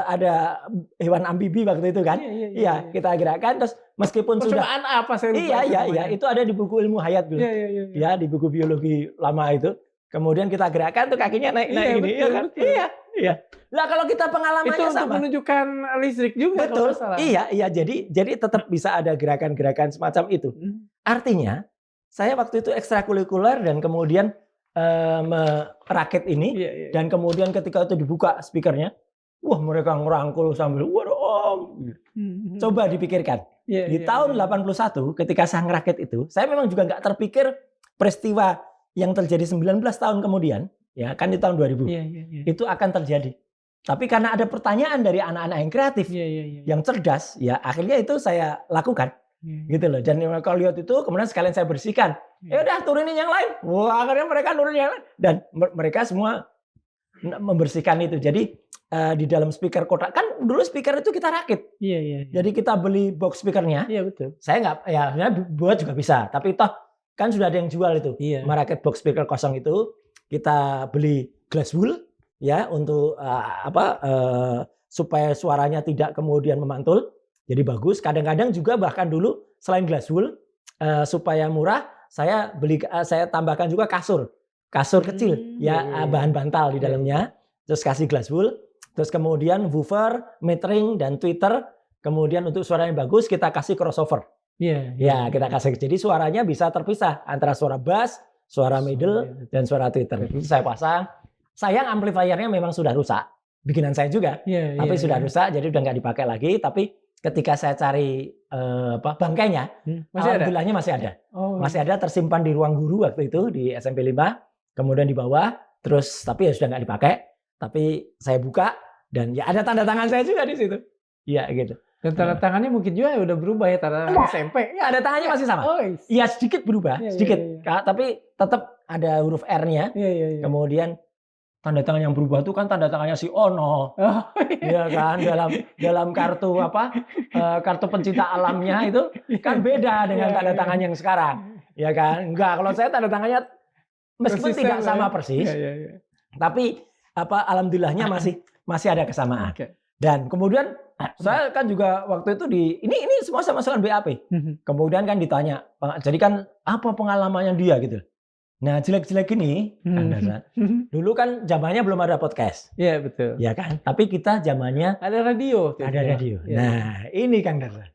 Speaker 1: ada hewan amfibi waktu itu kan. Iya, kita gerakkan terus meskipun sudah
Speaker 2: percobaan apa saya lupa.
Speaker 1: Iya, itu ada di buku ilmu hayat dulu.
Speaker 2: Iya.
Speaker 1: Ya, di buku biologi lama itu. Kemudian kita gerakkan tuh kakinya naik
Speaker 2: Iya,
Speaker 1: gini,
Speaker 2: betul,
Speaker 1: kan?
Speaker 2: betul.
Speaker 1: Iya. Lah kalau kita pengalamannya
Speaker 2: Itu untuk
Speaker 1: sama.
Speaker 2: menunjukkan listrik juga
Speaker 1: Betul.
Speaker 2: kalau nggak salah.
Speaker 1: Iya, jadi tetap bisa ada gerakan-gerakan semacam itu. Artinya, saya waktu itu ekstrakurikuler dan kemudian merakit ini
Speaker 2: Iya.
Speaker 1: dan kemudian ketika itu dibuka speakernya, wah mereka ngerangkul sambil, waduh Om. Coba dipikirkan.
Speaker 2: Iya,
Speaker 1: Di
Speaker 2: iya,
Speaker 1: tahun
Speaker 2: iya.
Speaker 1: 81 ketika saya ngerakit itu, saya memang juga nggak terpikir peristiwa yang terjadi 19 tahun kemudian, ya kan di tahun 2000,
Speaker 2: Iya.
Speaker 1: itu akan terjadi. Tapi karena ada pertanyaan dari anak-anak yang kreatif,
Speaker 2: Iya.
Speaker 1: yang cerdas, ya akhirnya itu saya lakukan, gitu loh. Dan mereka lihat itu, kemudian sekalian saya bersihkan. Ya udah turunin yang lain. Wah akhirnya mereka turunin yang lain dan mereka semua membersihkan itu. Jadi di dalam speaker kotak kan dulu speaker itu kita rakit.
Speaker 2: Iya.
Speaker 1: Jadi kita beli box speakernya.
Speaker 2: Iya betul.
Speaker 1: Saya nggak, ya sebenarnya buat juga bisa. Tapi toh kan sudah ada yang jual itu.
Speaker 2: Iya.
Speaker 1: Merakit box speaker kosong itu kita beli glass wool ya untuk supaya suaranya tidak kemudian memantul. Jadi bagus. Kadang-kadang juga bahkan dulu selain glass wool supaya murah, saya tambahkan juga kasur kecil ya, bahan bantal di dalamnya. Terus kasih glass wool. Terus kemudian woofer, metering dan tweeter. Kemudian untuk suara yang bagus kita kasih crossover.
Speaker 2: Iya.
Speaker 1: Ya, kita kasih. Jadi suaranya bisa terpisah antara suara bass, suara middle, dan suara tweeter. Itu saya pasang. Sayang amplifiernya memang sudah rusak. Bikinan saya juga.
Speaker 2: Iya.
Speaker 1: Tapi sudah rusak, jadi udah nggak dipakai lagi. Tapi ketika saya cari bangkainya, alhamdulillahnya masih ada. Masih ada tersimpan di ruang guru waktu itu di SMP 5. Kemudian di bawah. Terus tapi ya sudah nggak dipakai. Tapi saya buka dan ya ada tanda tangan saya juga di situ. Iya gitu.
Speaker 2: Dan tanda tangannya mungkin juga udah berubah ya, tanda tangan SMP.
Speaker 1: Ya, tanda tangannya masih sama. Iya sedikit berubah, sedikit. Tapi tetap ada huruf R-nya.
Speaker 2: Iya.
Speaker 1: Kemudian tanda tangan yang berubah itu kan tanda tangannya si Ono. Iya kan dalam kartu kartu pencinta alamnya itu kan beda dengan tanda tangan yang sekarang. Ya kan? Enggak, kalau saya tanda tangannya meskipun tidak sama persis.
Speaker 2: Iya.
Speaker 1: Tapi alhamdulillahnya masih ada kesamaan. Dan kemudian saya kan juga waktu itu ini semua saya masukkan BAP. Kemudian kan ditanya, jadi kan apa pengalamannya dia gitu. Nah jelek-jelek ini, Kang Darsa, dulu kan zamannya belum ada podcast.
Speaker 2: Iya betul.
Speaker 1: Ya kan, tapi kita zamannya
Speaker 2: ada radio.
Speaker 1: Ada radio. Ya. Nah ini Kang Darsa.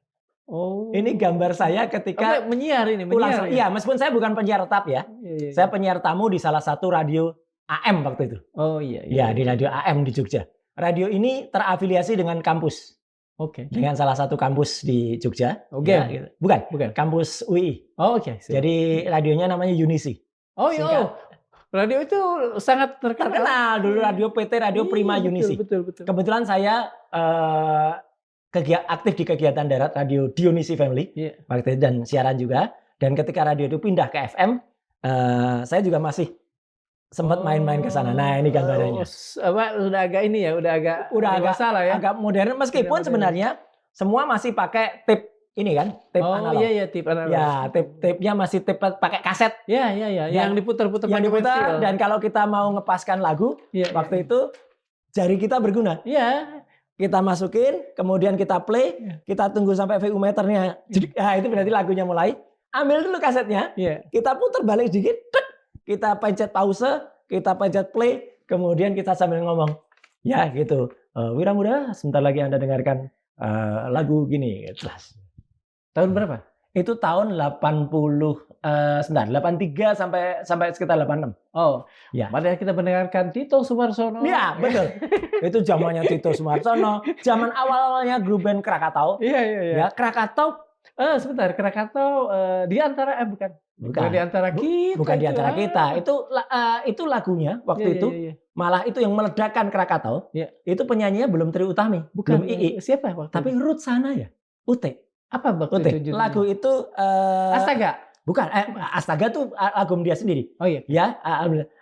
Speaker 2: Oh.
Speaker 1: Ini gambar saya ketika
Speaker 2: menyiar ini.
Speaker 1: Iya, meskipun saya bukan penyiar tetap ya.
Speaker 2: Iya.
Speaker 1: Saya penyiar tamu di salah satu radio AM waktu itu.
Speaker 2: Oh iya.
Speaker 1: Ya di radio AM di Jogja. Radio ini terafiliasi dengan kampus.
Speaker 2: Oke.
Speaker 1: Dengan salah satu kampus di Jogja.
Speaker 2: Oke.
Speaker 1: Ya, gitu. Bukan. Kampus UI.
Speaker 2: Oh, oke.
Speaker 1: Jadi radionya namanya Unisi.
Speaker 2: Oh iya. Radio itu sangat
Speaker 1: terkenal dulu, radio PT Radio Prima Unisi.
Speaker 2: Betul.
Speaker 1: Kebetulan saya aktif di kegiatan darat radio Dionisi Family. Waktu itu dan siaran juga. Dan ketika radio itu pindah ke FM, saya juga masih sempat main-main ke sana. Nah, ini gambarannya.
Speaker 2: Udah agak ini ya, udah agak dewasa lah ya.
Speaker 1: Agak modern meskipun
Speaker 2: modern.
Speaker 1: sebenarnya semua masih pakai tape ini kan, tape analog.
Speaker 2: Iya tape analog.
Speaker 1: Ya, tape-nya masih tape pakai kaset.
Speaker 2: Iya, yang diputar-putar
Speaker 1: Yang
Speaker 2: pakai
Speaker 1: diputar
Speaker 2: pensil.
Speaker 1: dan kalau kita mau ngepaskan lagu, waktu itu jari kita berguna.
Speaker 2: Iya.
Speaker 1: Kita masukin, kemudian kita play, kita tunggu sampai VU meternya. Jadi, itu berarti lagunya mulai. Ambil dulu kasetnya, kita putar balik sedikit, kita pencet pause, kita pencet play, kemudian kita sambil ngomong, ya gitu. Wira Muda, sebentar lagi Anda dengarkan lagu gini.
Speaker 2: Tahun berapa?
Speaker 1: Itu tahun 83 sampai sekitar 86.
Speaker 2: Oh,
Speaker 1: ya.
Speaker 2: Mari kita mendengarkan Tito Sumarsono.
Speaker 1: Iya, betul. Itu zamannya Tito Sumarsono, zaman awal-awalnya grup band Krakatau.
Speaker 2: Iya.
Speaker 1: Ya, Krakatau.
Speaker 2: Sebentar, Krakatau di antara bukan di antara kita.
Speaker 1: Bukan di antara kita. Itu lagunya waktu itu. Malah itu yang meledakkan Krakatau. Itu penyanyinya belum Tri Utami,
Speaker 2: bukan
Speaker 1: belum Ii.
Speaker 2: Siapa waktu
Speaker 1: tapi Ruth Sanaya. Ute.
Speaker 2: Apa waktu itu?
Speaker 1: Lagu itu
Speaker 2: Astaga.
Speaker 1: Bukan, Astaga tuh album dia sendiri.
Speaker 2: Oh iya.
Speaker 1: Ya,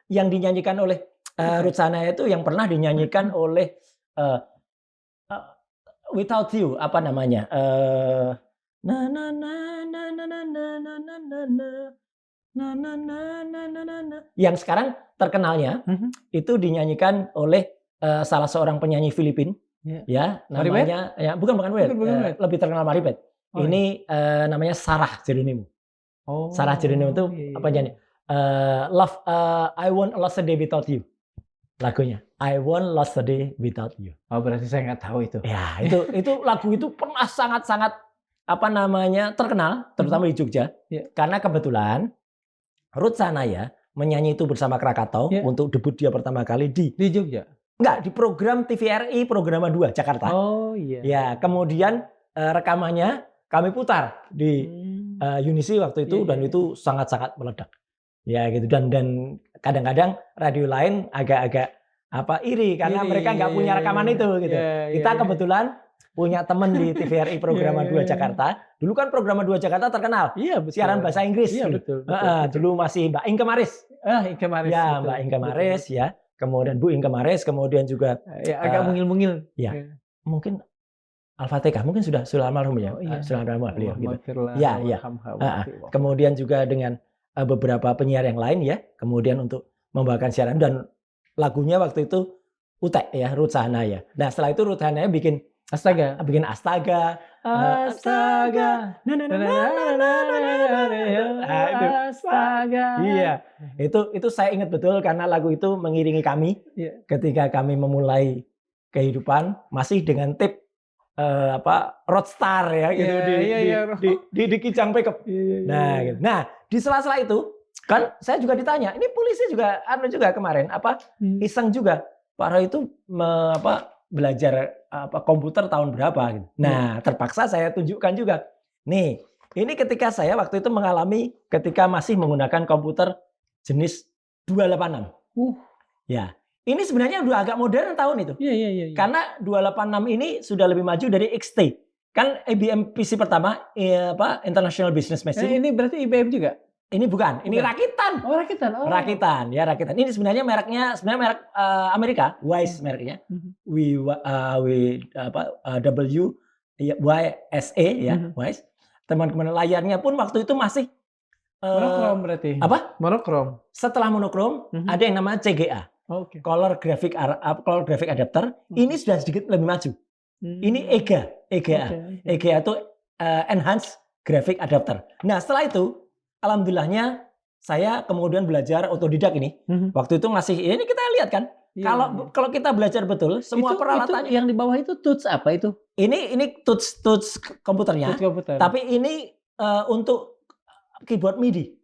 Speaker 1: yang dinyanyikan oleh Ruth Sanaya itu yang pernah dinyanyikan oleh Without You, apa namanya? Na na na na na na na na na na na na na. Yang sekarang terkenalnya itu dinyanyikan oleh salah seorang penyanyi Filipina. Ya, namanya bukan lebih terkenal Maribeth. Ini namanya Sarah Geronimo. Sarah Geronimo itu apa nyanyi? Love, I Want Lost a Day Without You. Lagunya I Want Lost a Day Without You.
Speaker 2: Oh, berarti saya nggak tahu itu.
Speaker 1: Ya, itu lagu itu pernah sangat-sangat apa namanya terkenal, terutama di Jogja. Karena kebetulan Ruth Sanaya menyanyi itu bersama Krakatau untuk debut dia pertama kali di
Speaker 2: Jogja.
Speaker 1: Enggak, di program TVRI Programa 2 Jakarta.
Speaker 2: Oh iya.
Speaker 1: Ya, kemudian rekamannya kami putar di Unisi waktu itu dan itu sangat-sangat meledak. Ya gitu dan kadang-kadang radio lain agak-agak iri karena mereka nggak punya rekaman itu gitu. Kita kebetulan punya teman di TVRI Programa 2 Jakarta. Dulu kan Programa 2 Jakarta terkenal.
Speaker 2: Iya, betul.
Speaker 1: Siaran bahasa Inggris.
Speaker 2: Iya, betul.
Speaker 1: Dulu masih Mbak Inke Maris.
Speaker 2: Inke Maris.
Speaker 1: Ya, Mbak Inke Maris ya. Kemudian Bu Inke Maris, kemudian juga
Speaker 2: agak mungil-mungil.
Speaker 1: Ya. Mungkin Al-Fatihah mungkin sudah almarhum ya. Sudah almarhum beliau gitu. Ya. Kemudian juga dengan beberapa penyiar yang lain ya. Kemudian untuk membawakan siaran dan lagunya waktu itu Ute ya, Ruth Sanaya. Nah, setelah itu Ruth Sanaya bikin Astaga. Astaga. Astaga. Iya. Itu saya ingat betul karena lagu itu mengiringi kami ketika kami memulai kehidupan masih dengan tip Roadstar ya gitu di Kijang Pickup. Nah, gitu. Nah, di sela-sela itu kan saya juga ditanya, ini polisi juga kemarin iseng juga. Pak Roy itu belajar komputer tahun berapa gitu. Nah, terpaksa saya tunjukkan juga. Nih, ini ketika saya waktu itu mengalami ketika masih menggunakan komputer jenis 286. Ya. Ini sebenarnya udah agak modern tahun itu.
Speaker 2: Iya.
Speaker 1: Karena 286 ini sudah lebih maju dari XT. Kan IBM PC pertama International Business Machine.
Speaker 2: Ini berarti IBM juga?
Speaker 1: Ini bukan, ini Rakitan.
Speaker 2: Rakitan.
Speaker 1: Rakitan. Ini sebenarnya merek Amerika, Wise mereknya. WYSE ya, Wise. Teman-teman layarnya pun waktu itu masih
Speaker 2: monokrom berarti.
Speaker 1: Apa?
Speaker 2: Monokrom.
Speaker 1: Setelah monokrom ada yang namanya CGA. Color Graphic Adapter. Ini sudah sedikit lebih maju. Ini EGA. EGA itu Enhanced Graphic Adapter. Nah, setelah itu alhamdulillahnya saya kemudian belajar otodidak ini. Waktu itu masih ini kita lihat kan. Kalau kita belajar betul semua peralatannya.
Speaker 2: Yang di bawah itu tools apa itu?
Speaker 1: Ini tools komputernya. Tapi ini untuk keyboard MIDI.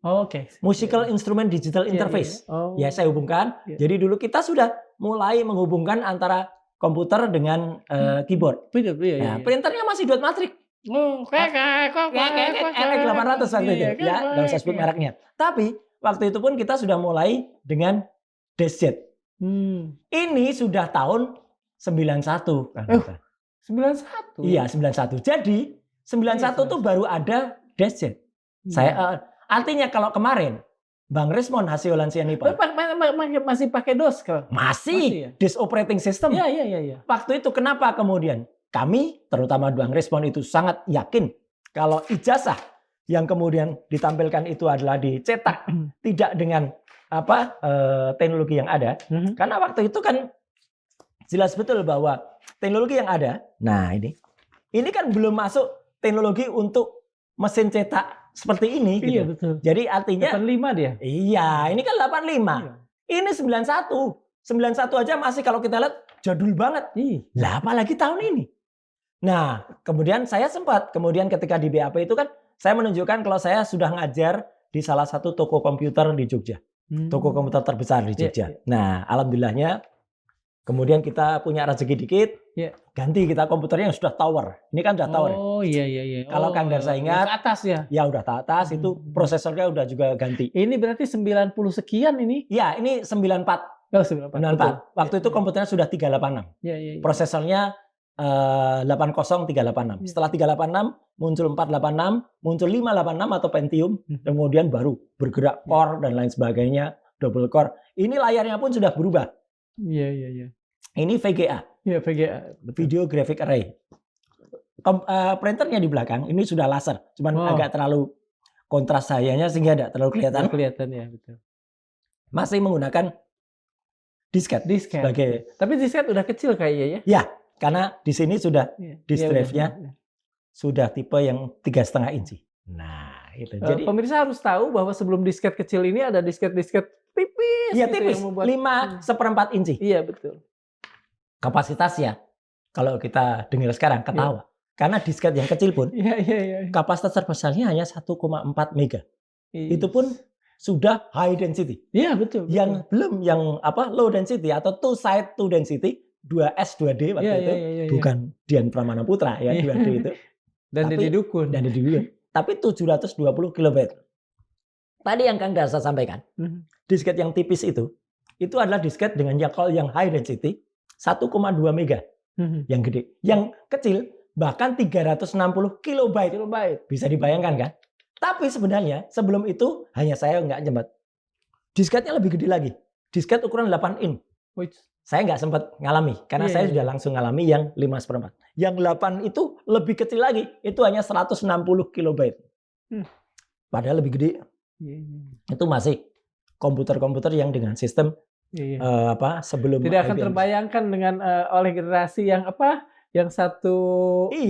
Speaker 1: Musical Instrument Digital Interface. Ya, saya hubungkan. Jadi dulu kita sudah mulai menghubungkan antara komputer dengan keyboard. Printernya masih dot matrix. Kayak LX800 waktu itu. Ya, nggak usah sebut mereknya. Tapi waktu itu pun kita sudah mulai dengan DeskJet. Ini sudah tahun 91 kan.
Speaker 2: 91.
Speaker 1: Iya, 91. Jadi 91 tuh baru ada DeskJet. Saya artinya kalau kemarin Bang Resmond Hasiolan Sianipar.
Speaker 2: Masih pakai DOS kalau?
Speaker 1: Masih
Speaker 2: ya?
Speaker 1: disk operating system.
Speaker 2: Iya.
Speaker 1: Waktu itu kenapa kemudian kami, terutama Bang Resmond itu sangat yakin kalau ijazah yang kemudian ditampilkan itu adalah dicetak tidak dengan teknologi yang ada. Karena waktu itu kan jelas betul bahwa teknologi yang ada, nah ini kan belum masuk teknologi untuk mesin cetak seperti ini.
Speaker 2: Iya,
Speaker 1: gitu.
Speaker 2: betul.
Speaker 1: Jadi artinya
Speaker 2: 85 dia.
Speaker 1: Iya, ini kan 85.
Speaker 2: Iya.
Speaker 1: Ini 91. 91 aja masih kalau kita lihat jadul banget. Lah apalagi tahun ini. Nah, kemudian saya sempat ketika di BAP itu kan saya menunjukkan kalau saya sudah ngajar di salah satu toko komputer di Jogja. Toko komputer terbesar di Jogja. Nah, alhamdulillahnya kemudian kita punya rezeki dikit, ganti kita komputernya yang sudah tower. Ini kan sudah tower.
Speaker 2: Oh iya.
Speaker 1: Kalau Kang Darsa ingat,
Speaker 2: ke atas ya?
Speaker 1: Ya udah ke atas, itu prosesornya udah juga ganti.
Speaker 2: Ini berarti 90 sekian ini?
Speaker 1: Ya, ini 94.
Speaker 2: Oh, 94.
Speaker 1: Waktu itu komputernya sudah 386.
Speaker 2: Iya.
Speaker 1: Prosesornya 80386. Setelah 386 muncul 486, muncul 586 atau Pentium, kemudian baru bergerak core dan lain sebagainya, double core. Ini layarnya pun sudah berubah.
Speaker 2: Iya.
Speaker 1: Ini VGA.
Speaker 2: Iya, VGA.
Speaker 1: Video Graphic Array. Printernya di belakang ini sudah laser, cuman agak terlalu kontras cahayanya sehingga tidak terlalu kelihatan.
Speaker 2: Kelihatan ya, betul.
Speaker 1: Masih menggunakan disket. Sebagai.
Speaker 2: Tapi disket udah kecil kayaknya ya?
Speaker 1: Ya, karena di sini sudah disk drive-nya sudah tipe yang 3,5 inci. Nah, itu. Jadi
Speaker 2: pemirsa harus tahu bahwa sebelum disket kecil ini ada disket-disket tipis.
Speaker 1: Iya, tipis. 5/4 inci.
Speaker 2: Iya, betul.
Speaker 1: Kapasitasnya kalau kita dengar sekarang ketawa. Karena disket yang kecil pun kapasitas terbesarnya hanya 1,4 mega. Itu pun sudah high density.
Speaker 2: Iya, betul.
Speaker 1: Yang belum yang low density atau two side two density 2S 2D waktu itu. Bukan Dian Pramana Putra ya 2D itu.
Speaker 2: Dan Deddy Dukun.
Speaker 1: Tapi 720 kilobyte. Tadi yang Kang Darsa sampaikan, disket yang tipis itu adalah disket dengan yang high density 1,2 mega. Yang gede. Yang kecil bahkan 360 kilobyte. Bisa dibayangkan kan? Tapi sebenarnya sebelum itu hanya saya nggak nyempat. Disketnya lebih gede lagi. Disket ukuran 8 in. Saya nggak sempat ngalami karena saya sudah langsung ngalami yang 5/4. Yang 8 itu lebih kecil lagi. Itu hanya 160 kilobyte. Padahal lebih gede. Itu masih komputer-komputer yang dengan sistem sebelum
Speaker 2: tidak akan
Speaker 1: IBM.
Speaker 2: Terbayangkan dengan oleh generasi yang yang satu
Speaker 1: USB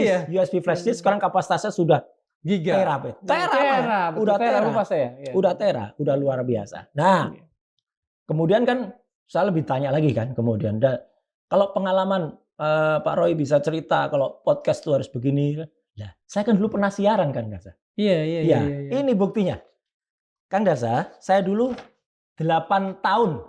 Speaker 1: ya? USB flash disk sekarang kapasitasnya sudah
Speaker 2: giga.
Speaker 1: Tera. Udah tera, udah luar biasa. Nah, kemudian kan saya lebih tanya lagi kan kemudian kalau pengalaman Pak Roy bisa cerita kalau podcast itu harus begini. Nah, saya kan dulu pernah siaran kan Darsa.
Speaker 2: Iya.
Speaker 1: Ini buktinya. Kang Darsa, saya dulu 8 tahun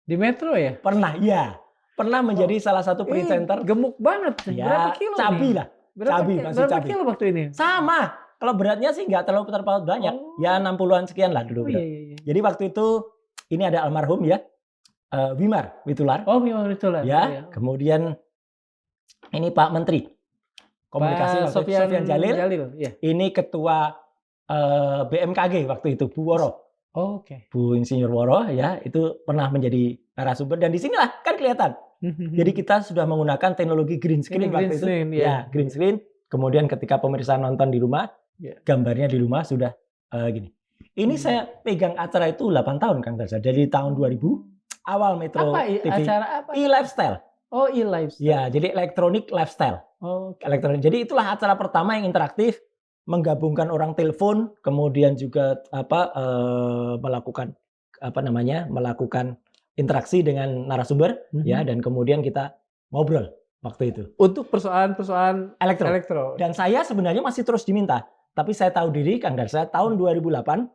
Speaker 2: di Metro ya?
Speaker 1: Pernah menjadi salah satu presenter.
Speaker 2: Gemuk banget. Berapa kilo?
Speaker 1: Cabi lah.
Speaker 2: Berapa kilo waktu ini?
Speaker 1: Sama. Kalau beratnya sih nggak terlalu terpaut banyak. Ya 60-an sekian lah dulu.
Speaker 2: Iya.
Speaker 1: Jadi waktu itu ini ada almarhum ya. Wimar Witular.
Speaker 2: Oh, Wimar Witular.
Speaker 1: Ya. Kemudian ini Pak Menteri Komunikasi Sofyan Jalil.
Speaker 2: Ya.
Speaker 1: Ini ketua BMKG waktu itu Bu Woro. Bu Insinyur Woro ya, itu pernah menjadi narasumber dan di sinilah kan kelihatan. Jadi kita sudah menggunakan teknologi green screen waktu itu. Green screen. Kemudian ketika pemirsa nonton di rumah, gambarnya di rumah sudah gini. Ini saya pegang acara itu 8 tahun Kang Darsa. Dari tahun 2000 awal Metro TV.
Speaker 2: Acara apa?
Speaker 1: E-Lifestyle.
Speaker 2: Oh, E-Lifestyle.
Speaker 1: Ya, jadi electronic lifestyle. Elektronik. Jadi itulah acara pertama yang interaktif, menggabungkan orang telepon, kemudian juga melakukan melakukan interaksi dengan narasumber ya, dan kemudian kita ngobrol waktu itu.
Speaker 2: Untuk persoalan elektro.
Speaker 1: Dan saya sebenarnya masih terus diminta, tapi saya tahu diri Kang Darsa tahun 2008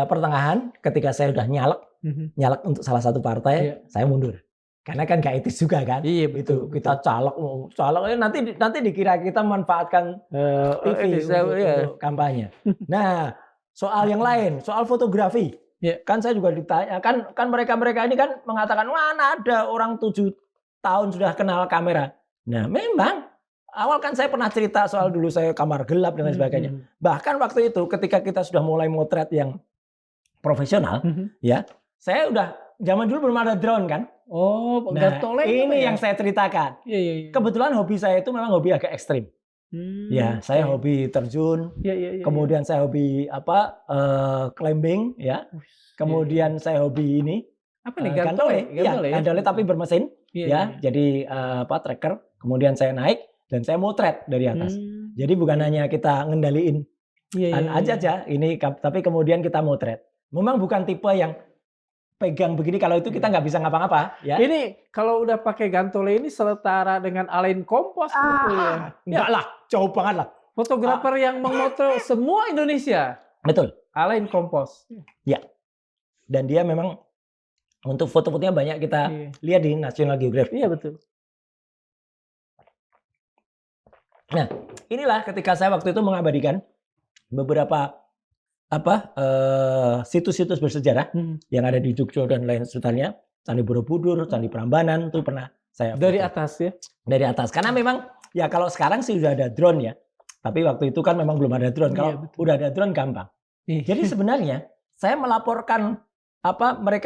Speaker 1: pertengahan ketika saya udah nyalek untuk salah satu partai, saya mundur. Karena kan gak etis juga kan.
Speaker 2: Iya,
Speaker 1: betul. Kita caleg nanti dikira kita manfaatkan TV untuk kampanye. Nah, soal yang lain, soal fotografi. Kan saya juga ditanya, kan mereka ini kan mengatakan, wah ada orang 7 tahun sudah kenal kamera. Nah, memang awal kan saya pernah cerita soal dulu saya kamar gelap dan lain sebagainya. Bahkan waktu itu ketika kita sudah mulai motret yang profesional, ya. Saya udah zaman dulu belum ada drone kan.
Speaker 2: Oh,
Speaker 1: Nah,
Speaker 2: Gantole
Speaker 1: ini
Speaker 2: ya?
Speaker 1: yang saya ceritakan.
Speaker 2: Iya, iya, iya.
Speaker 1: Kebetulan hobi saya itu memang hobi agak ekstrim. Ya, saya
Speaker 2: oke.
Speaker 1: hobi terjun,
Speaker 2: Iya, iya, iya.
Speaker 1: kemudian saya hobi climbing, ya.
Speaker 2: Wih,
Speaker 1: Kemudian saya hobi ini
Speaker 2: apa nih Gantole?
Speaker 1: ya, gantole tapi bermesin,
Speaker 2: Iya,
Speaker 1: ya.
Speaker 2: iya.
Speaker 1: Jadi tracker. Kemudian saya naik dan saya motret dari atas.
Speaker 2: Hmm.
Speaker 1: Jadi bukan hanya kita ngendaliin
Speaker 2: Iya, iya, iya.
Speaker 1: aja ini, tapi kemudian kita motret. Memang bukan tipe yang pegang begini, kalau itu kita nggak bisa ngapa-ngapa, ya.
Speaker 2: Ini kalau udah pakai Gantole ini setara dengan Alain Kompos gitu ya.
Speaker 1: Enggak lah, jauh banget lah.
Speaker 2: Fotografer yang memoto semua Indonesia.
Speaker 1: Betul.
Speaker 2: Alain Kompos.
Speaker 1: Ya. Dan dia memang untuk foto-fotonya banyak kita
Speaker 2: Iya.
Speaker 1: lihat di National Geographic.
Speaker 2: Iya betul.
Speaker 1: Nah, inilah ketika saya waktu itu mengabadikan beberapa situs-situs bersejarah yang ada di Jogja dan lain sebagainya, Candi Borobudur, Candi Prambanan, itu pernah saya
Speaker 2: Dari
Speaker 1: foto.
Speaker 2: atas ya.
Speaker 1: Dari atas. Karena memang ya kalau sekarang sih udah ada drone ya. Tapi waktu itu kan memang belum ada drone.
Speaker 2: Iya,
Speaker 1: Kalau
Speaker 2: betul.
Speaker 1: udah ada drone gampang.
Speaker 2: Iya.
Speaker 1: Jadi sebenarnya saya melaporkan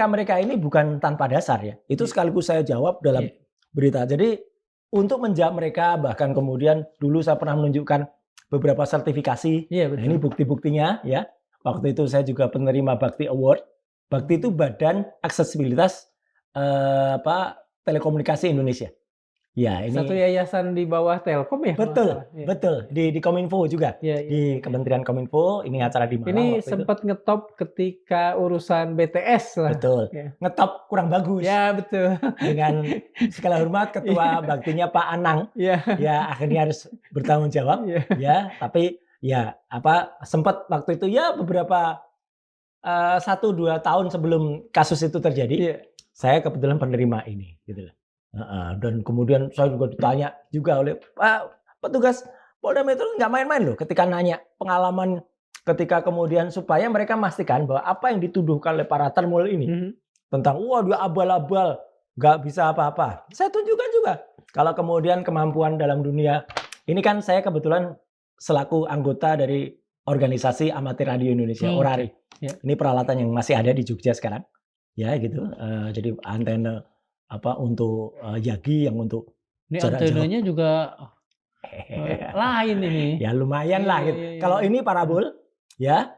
Speaker 1: mereka ini bukan tanpa dasar ya. Itu sekaligus saya jawab dalam berita. Jadi untuk menjawab mereka, bahkan kemudian dulu saya pernah menunjukkan beberapa sertifikasi.
Speaker 2: Iya,
Speaker 1: Nah,
Speaker 2: betul.
Speaker 1: ini bukti-buktinya ya. Waktu itu saya juga penerima Bakti Award. Bakti itu Badan Aksesibilitas Telekomunikasi Indonesia. Ya, ini
Speaker 2: Satu yayasan di bawah Telkom ya. kalau
Speaker 1: betul,
Speaker 2: nggak salah. Iya.
Speaker 1: betul di Kominfo juga.
Speaker 2: Iya, iya,
Speaker 1: Di
Speaker 2: iya.
Speaker 1: Kementerian Kominfo, ini acara di Malang
Speaker 2: Ini
Speaker 1: waktu itu.
Speaker 2: sempat ngetop ketika urusan BTS lah.
Speaker 1: Betul.
Speaker 2: Ya.
Speaker 1: Ngetop kurang bagus.
Speaker 2: Ya betul.
Speaker 1: Dengan segala hormat Ketua Baktinya Pak Anang,
Speaker 2: Iya.
Speaker 1: ya akhirnya harus bertanggung jawab.
Speaker 2: Iya.
Speaker 1: Ya, tapi ya sempat waktu itu ya beberapa 1-2 tahun sebelum kasus itu terjadi,
Speaker 2: Iya.
Speaker 1: saya kebetulan penerima ini, gitu loh. Dan kemudian saya juga ditanya juga oleh petugas Polda Metro, nggak main-main loh ketika nanya pengalaman, ketika kemudian supaya mereka memastikan bahwa apa yang dituduhkan oleh para termul ini tentang wah dia abal-abal, nggak bisa apa-apa. Saya tunjukkan juga kalau kemudian kemampuan dalam dunia ini, kan saya kebetulan selaku anggota dari organisasi amatir radio Indonesia, Orari.
Speaker 2: Ya.
Speaker 1: Ini peralatan yang masih ada di Jogja sekarang, ya gitu. Jadi antena untuk Yagi, yang untuk
Speaker 2: Ini
Speaker 1: jarak
Speaker 2: antenanya juga lain ini.
Speaker 1: ya lumayan lah gitu.
Speaker 2: Iya, iya.
Speaker 1: Kalau ini parabol, ya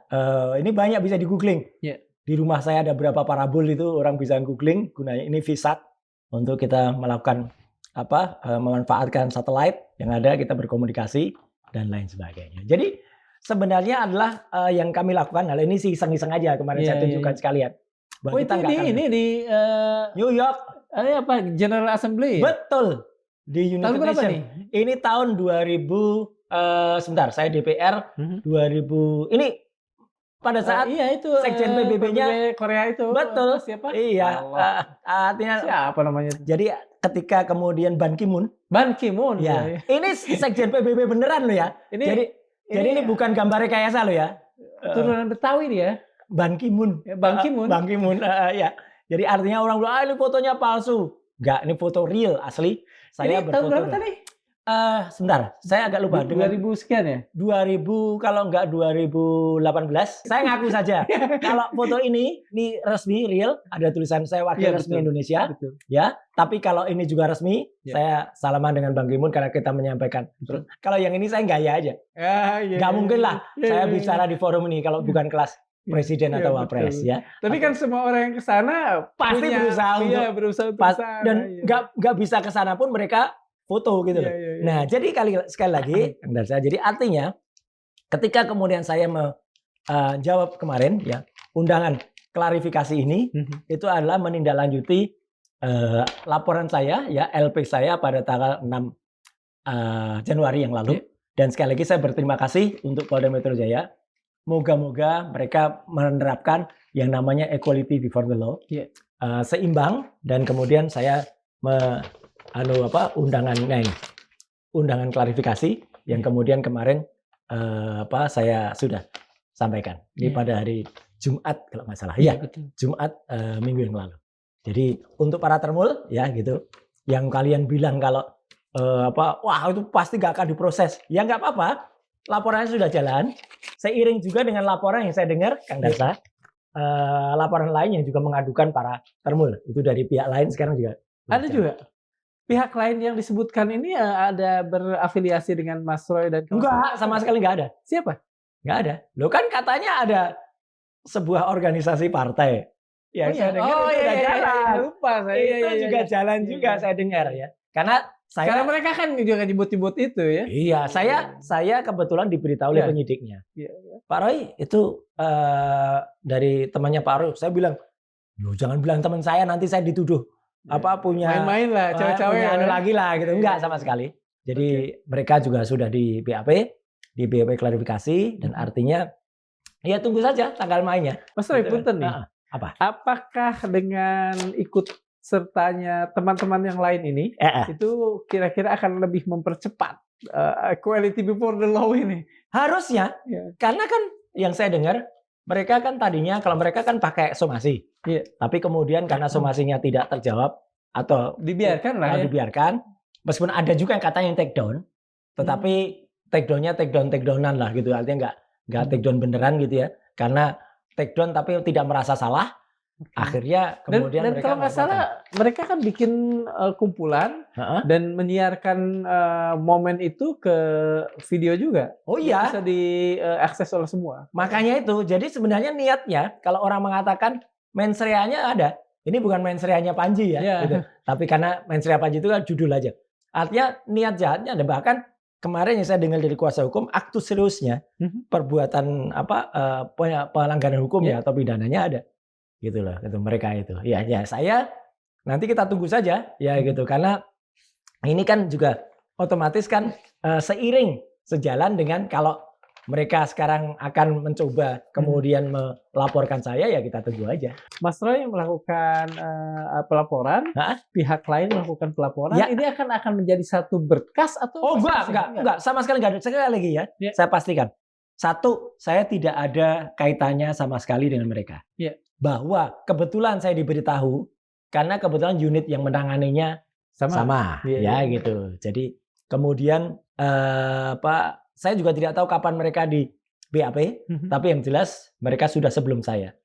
Speaker 1: ini banyak bisa di googling.
Speaker 2: Iya.
Speaker 1: Di rumah saya ada berapa parabol itu, orang bisa googling. Gunanya ini VSAT untuk kita melakukan memanfaatkan satelit yang ada, kita berkomunikasi dan lain sebagainya. Jadi sebenarnya adalah yang kami lakukan. Hal ini sih iseng-iseng aja kemarin saya tunjukkan sekalian.
Speaker 2: Oh itu di
Speaker 1: New York.
Speaker 2: General Assembly.
Speaker 1: Betul. Di United
Speaker 2: Tahun berapa
Speaker 1: Nations.
Speaker 2: nih?
Speaker 1: Ini tahun 2000, sebentar, saya DPR 2000. Ini pada saat
Speaker 2: iya itu
Speaker 1: Sekjen PBB-nya
Speaker 2: Korea itu.
Speaker 1: betul.
Speaker 2: Siapa?
Speaker 1: Iya. Artinya
Speaker 2: siapa namanya?
Speaker 1: jadi ketika kemudian Ban Ki-moon.
Speaker 2: Ban Ki-moon.
Speaker 1: Ya. Ini Sekjen PBB beneran loh ya. Jadi ini bukan gambar rekayasa loh ya.
Speaker 2: Turunan Betawi dia.
Speaker 1: Ban Ki-moon.
Speaker 2: Ban Ki-moon.
Speaker 1: Ban Ki-moon, ya. Jadi artinya orang bilang, ini fotonya palsu. Enggak, ini foto real, asli. Saya
Speaker 2: ini tahun
Speaker 1: berfoto.
Speaker 2: berapa tadi?
Speaker 1: Sebentar, saya agak lupa.
Speaker 2: 2000 sekian ya?
Speaker 1: 2000, kalau enggak 2018. Saya ngaku saja. Kalau foto ini resmi, real. Ada tulisan saya wakil resmi
Speaker 2: betul.
Speaker 1: Indonesia.
Speaker 2: Betul.
Speaker 1: Ya, tapi kalau ini juga resmi, saya salaman dengan Bang Ki-moon karena kita menyampaikan. Terus, kalau yang ini saya gaya aja. Nggak mungkin lah saya bicara di forum ini kalau bukan kelas presiden atau wapres, ya.
Speaker 2: Tapi kan semua orang yang ke sana
Speaker 1: pasti berusaha untuk dan nggak bisa ke sana pun mereka foto gitu loh. Nah, jadi sekali lagi, jadi artinya ketika kemudian saya menjawab kemarin ya undangan klarifikasi ini, itu adalah menindaklanjuti laporan saya ya, LP saya pada tanggal 6 Januari yang lalu. Dan sekali lagi saya berterima kasih untuk Polda Metro Jaya. Moga-moga mereka menerapkan yang namanya equality before the law, seimbang, dan kemudian saya undangan klarifikasi yang kemudian kemarin saya sudah sampaikan ini pada hari Jumat kalau nggak salah, Jumat minggu yang lalu. Jadi untuk para termul ya gitu, yang kalian bilang kalau wah itu pasti nggak akan diproses, ya nggak apa-apa. Laporannya sudah jalan, seiring juga dengan laporan yang saya dengar, Kang Darsa, laporan lain yang juga mengadukan para termul. Itu dari pihak lain sekarang juga.
Speaker 2: Ada juga pihak lain yang disebutkan ini ada berafiliasi dengan Mas Roy dan
Speaker 1: Enggak, sama sekali enggak ada.
Speaker 2: Siapa?
Speaker 1: Enggak ada. Loh kan katanya ada sebuah organisasi partai. Ya, saya dengar itu udah jalan.
Speaker 2: Lupa saya.
Speaker 1: Itu juga jalan juga saya dengar ya. Karena
Speaker 2: Karena mereka kan juga nyebut-nyebut itu ya.
Speaker 1: Iya, saya kebetulan diberitahu oleh penyidiknya. Pak Roy itu dari temannya Pak Roy. Saya bilang, "Loh, jangan bilang teman saya, nanti saya dituduh punya
Speaker 2: main-main lah, cewek-cewek
Speaker 1: punya anu lagi lah gitu." Enggak sama sekali. Jadi mereka juga sudah di BAP klarifikasi dan artinya ya tunggu saja tanggal mainnya.
Speaker 2: Mas Roy, punten nih.
Speaker 1: Apa?
Speaker 2: Apakah dengan ikut sertanya teman-teman yang lain ini itu kira-kira akan lebih mempercepat equality before the law ini?
Speaker 1: Harusnya, karena kan yang saya dengar mereka kan tadinya kalau mereka kan pakai somasi, tapi kemudian karena somasinya tidak terjawab atau
Speaker 2: dibiarkan lah,
Speaker 1: dibiarkan, meskipun ada juga yang katanya yang take down, tetapi take downan lah gitu, artinya nggak take down beneran gitu ya, karena take down tapi tidak merasa salah. Akhirnya kemudian
Speaker 2: dan kalau nggak salah mereka kan bikin kumpulan dan menyiarkan momen itu ke video juga.
Speaker 1: Oh iya,
Speaker 2: bisa diakses oleh semua.
Speaker 1: Makanya itu, jadi sebenarnya niatnya kalau orang mengatakan mensreanya ada, ini bukan mensreanya Panji ya, gitu. Tapi karena mensrea Panji itu kan judul aja. Artinya niat jahatnya ada, bahkan kemarin yang saya dengar dari kuasa hukum, aktus seriusnya perbuatan pelanggaran hukum ya atau pidananya ada. Gitu loh, gitu mereka itu. Ya saya nanti kita tunggu saja ya gitu, karena ini kan juga otomatis kan sejalan dengan kalau mereka sekarang akan mencoba kemudian melaporkan saya, ya kita tunggu aja.
Speaker 2: Mas Roy melakukan pelaporan, pihak lain melakukan pelaporan, ini akan menjadi satu berkas atau?
Speaker 1: Oh enggak, sama sekali enggak ada. Sekali lagi ya, saya pastikan. Satu, saya tidak ada kaitannya sama sekali dengan mereka. Bahwa kebetulan saya diberitahu karena kebetulan unit yang menanganinya sama. Gitu. Jadi kemudian saya juga tidak tahu kapan mereka di BAP, tapi yang jelas mereka sudah sebelum saya.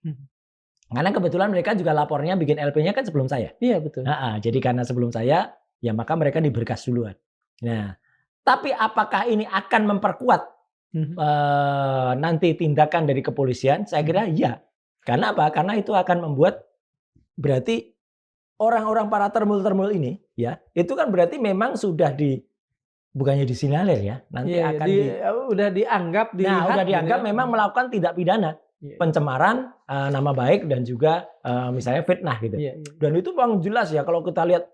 Speaker 1: Karena kebetulan mereka juga lapornya bikin LP-nya kan sebelum saya.
Speaker 2: Iya betul.
Speaker 1: Jadi karena sebelum saya, ya maka mereka diberkas duluan. Nah, tapi apakah ini akan memperkuat nanti tindakan dari kepolisian? Saya kira iya. Karena apa? Karena itu akan membuat berarti orang-orang para termul-termul ini ya, itu kan berarti memang sudah bukannya disinalir ya, nanti akan
Speaker 2: udah dianggap
Speaker 1: udah dianggap memang melakukan tindak pidana pencemaran nama baik dan juga misalnya fitnah gitu. Dan itu bang jelas ya kalau kita lihat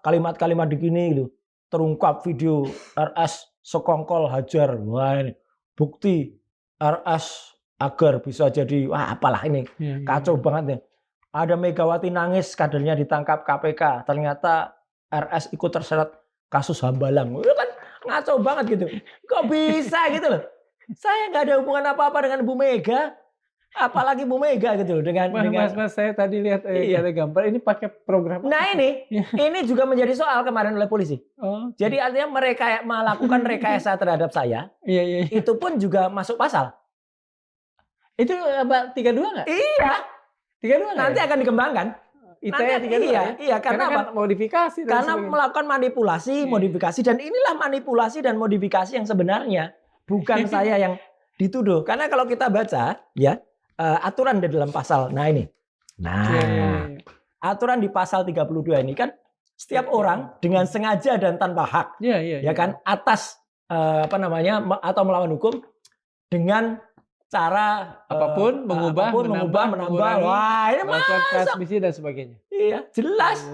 Speaker 1: kalimat-kalimat begini gitu, terungkap video RS sekongkol hajar, wah ini bukti RS agar bisa jadi apalah ini kacau banget nih. Ada Megawati nangis kadernya ditangkap KPK, ternyata RS ikut terseret kasus Hambalang. Itu kan ngaco banget gitu. Kok bisa gitu loh? Saya nggak ada hubungan apa-apa dengan Bu Mega, apalagi Bu Mega gitu loh dengan
Speaker 2: Mas saya tadi lihat ada gambar ini pakai program.
Speaker 1: Nah ini juga menjadi soal kemarin oleh polisi. Jadi artinya mereka melakukan rekayasa terhadap saya. Itu pun juga masuk pasal.
Speaker 2: Itu 32 nggak?
Speaker 1: Iya.
Speaker 2: 32
Speaker 1: nanti akan dikembangkan. Iya, karena apa?
Speaker 2: Modifikasi.
Speaker 1: Karena melakukan manipulasi, modifikasi, dan inilah manipulasi dan modifikasi yang sebenarnya bukan saya yang dituduh. Karena kalau kita baca ya aturan di dalam pasal, aturan di pasal 32 ini kan setiap orang dengan sengaja dan tanpa hak, ya kan, atas atau melawan hukum dengan cara
Speaker 2: apapun, mengubah,
Speaker 1: menambah, wah ini
Speaker 2: melakukan transmisi dan sebagainya.
Speaker 1: Iya, jelas.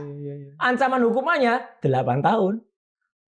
Speaker 1: Ancaman hukumannya 8 tahun.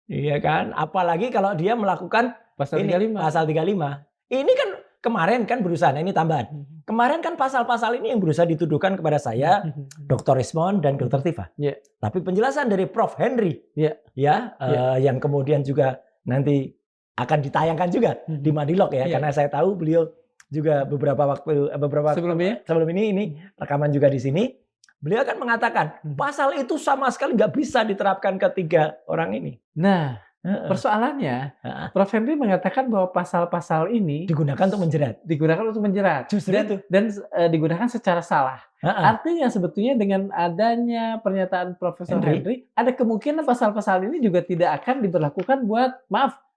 Speaker 1: Iya kan? Apalagi kalau dia melakukan
Speaker 2: pasal 35.
Speaker 1: Pasal 35. Ini kan kemarin kan berusaha, ini tambahan. Kemarin kan pasal-pasal ini yang berusaha dituduhkan kepada saya, Dr. Rismond dan Dr. Tifa. Tapi penjelasan dari Prof. Henry, yang kemudian juga nanti akan ditayangkan juga di Madilog ya, karena saya tahu beliau juga beberapa sebelum ini rekaman juga di sini, beliau akan mengatakan pasal itu sama sekali nggak bisa diterapkan ketiga orang ini.
Speaker 2: Nah
Speaker 1: Heeh.
Speaker 2: Persoalannya,
Speaker 1: Heeh.
Speaker 2: Prof. Henry mengatakan bahwa pasal-pasal ini
Speaker 1: Digunakan untuk menjerat.
Speaker 2: digunakan untuk menjerat
Speaker 1: Justru itu.
Speaker 2: dan digunakan secara salah.
Speaker 1: Heeh.
Speaker 2: Artinya sebetulnya dengan adanya pernyataan Profesor Henry, ada kemungkinan pasal-pasal ini juga tidak akan diberlakukan buat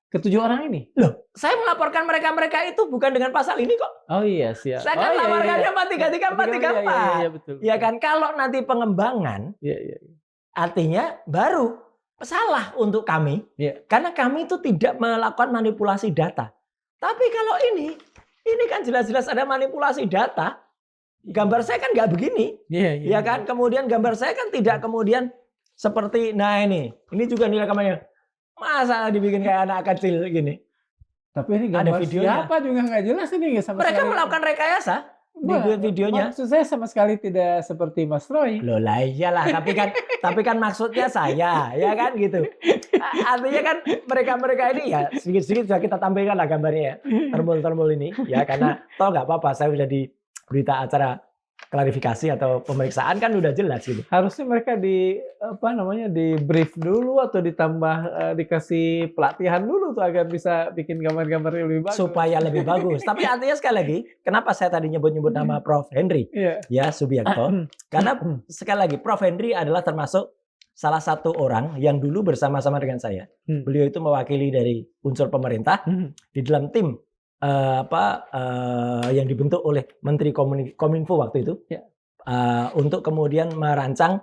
Speaker 2: ketujuh orang ini.
Speaker 1: Loh, saya melaporkan mereka-mereka itu bukan dengan pasal ini kok.
Speaker 2: Oh iya, siap.
Speaker 1: Saya kan laporkannya 433, 434.
Speaker 2: Iya, betul.
Speaker 1: Ya kan, kalau nanti pengembangan,
Speaker 2: Iya.
Speaker 1: artinya baru salah untuk kami.
Speaker 2: Iya.
Speaker 1: Karena kami itu tidak melakukan manipulasi data. Tapi kalau ini kan jelas-jelas ada manipulasi data. Gambar saya kan nggak begini.
Speaker 2: Iya.
Speaker 1: Ya kan, kemudian gambar saya kan tidak kemudian seperti, nah ini juga nih rekamannya. Masa dibikin kayak anak kecil gini.
Speaker 2: Tapi ini
Speaker 1: Ada
Speaker 2: gambar
Speaker 1: videonya.
Speaker 2: siapa juga nggak jelas ini sama
Speaker 1: Mereka
Speaker 2: sekali.
Speaker 1: melakukan rekayasa di videonya.
Speaker 2: Maksud saya sama sekali tidak seperti Mas Roy.
Speaker 1: Loh lah iyalah, tapi kan maksudnya saya, ya kan gitu. Artinya kan mereka ini ya sedikit-sedikit sudah kita tampilkan lah gambarnya ya. Termul ini ya, karena toh nggak apa-apa, saya udah di berita acara klarifikasi atau pemeriksaan kan udah jelas gitu.
Speaker 2: Harusnya mereka di brief dulu atau ditambah dikasih pelatihan dulu tuh agar bisa bikin gambar-gambar yang lebih bagus.
Speaker 1: Supaya lebih bagus. Tapi artinya sekali lagi, kenapa saya tadi nyebut nama Prof. Henry?
Speaker 2: Iya.
Speaker 1: Ya, Subiakto. Karena sekali lagi Prof. Henry adalah termasuk salah satu orang yang dulu bersama-sama dengan saya. Beliau itu mewakili dari unsur pemerintah di dalam tim yang dibentuk oleh Menteri Kominfo waktu itu,
Speaker 2: ya.
Speaker 1: Untuk kemudian merancang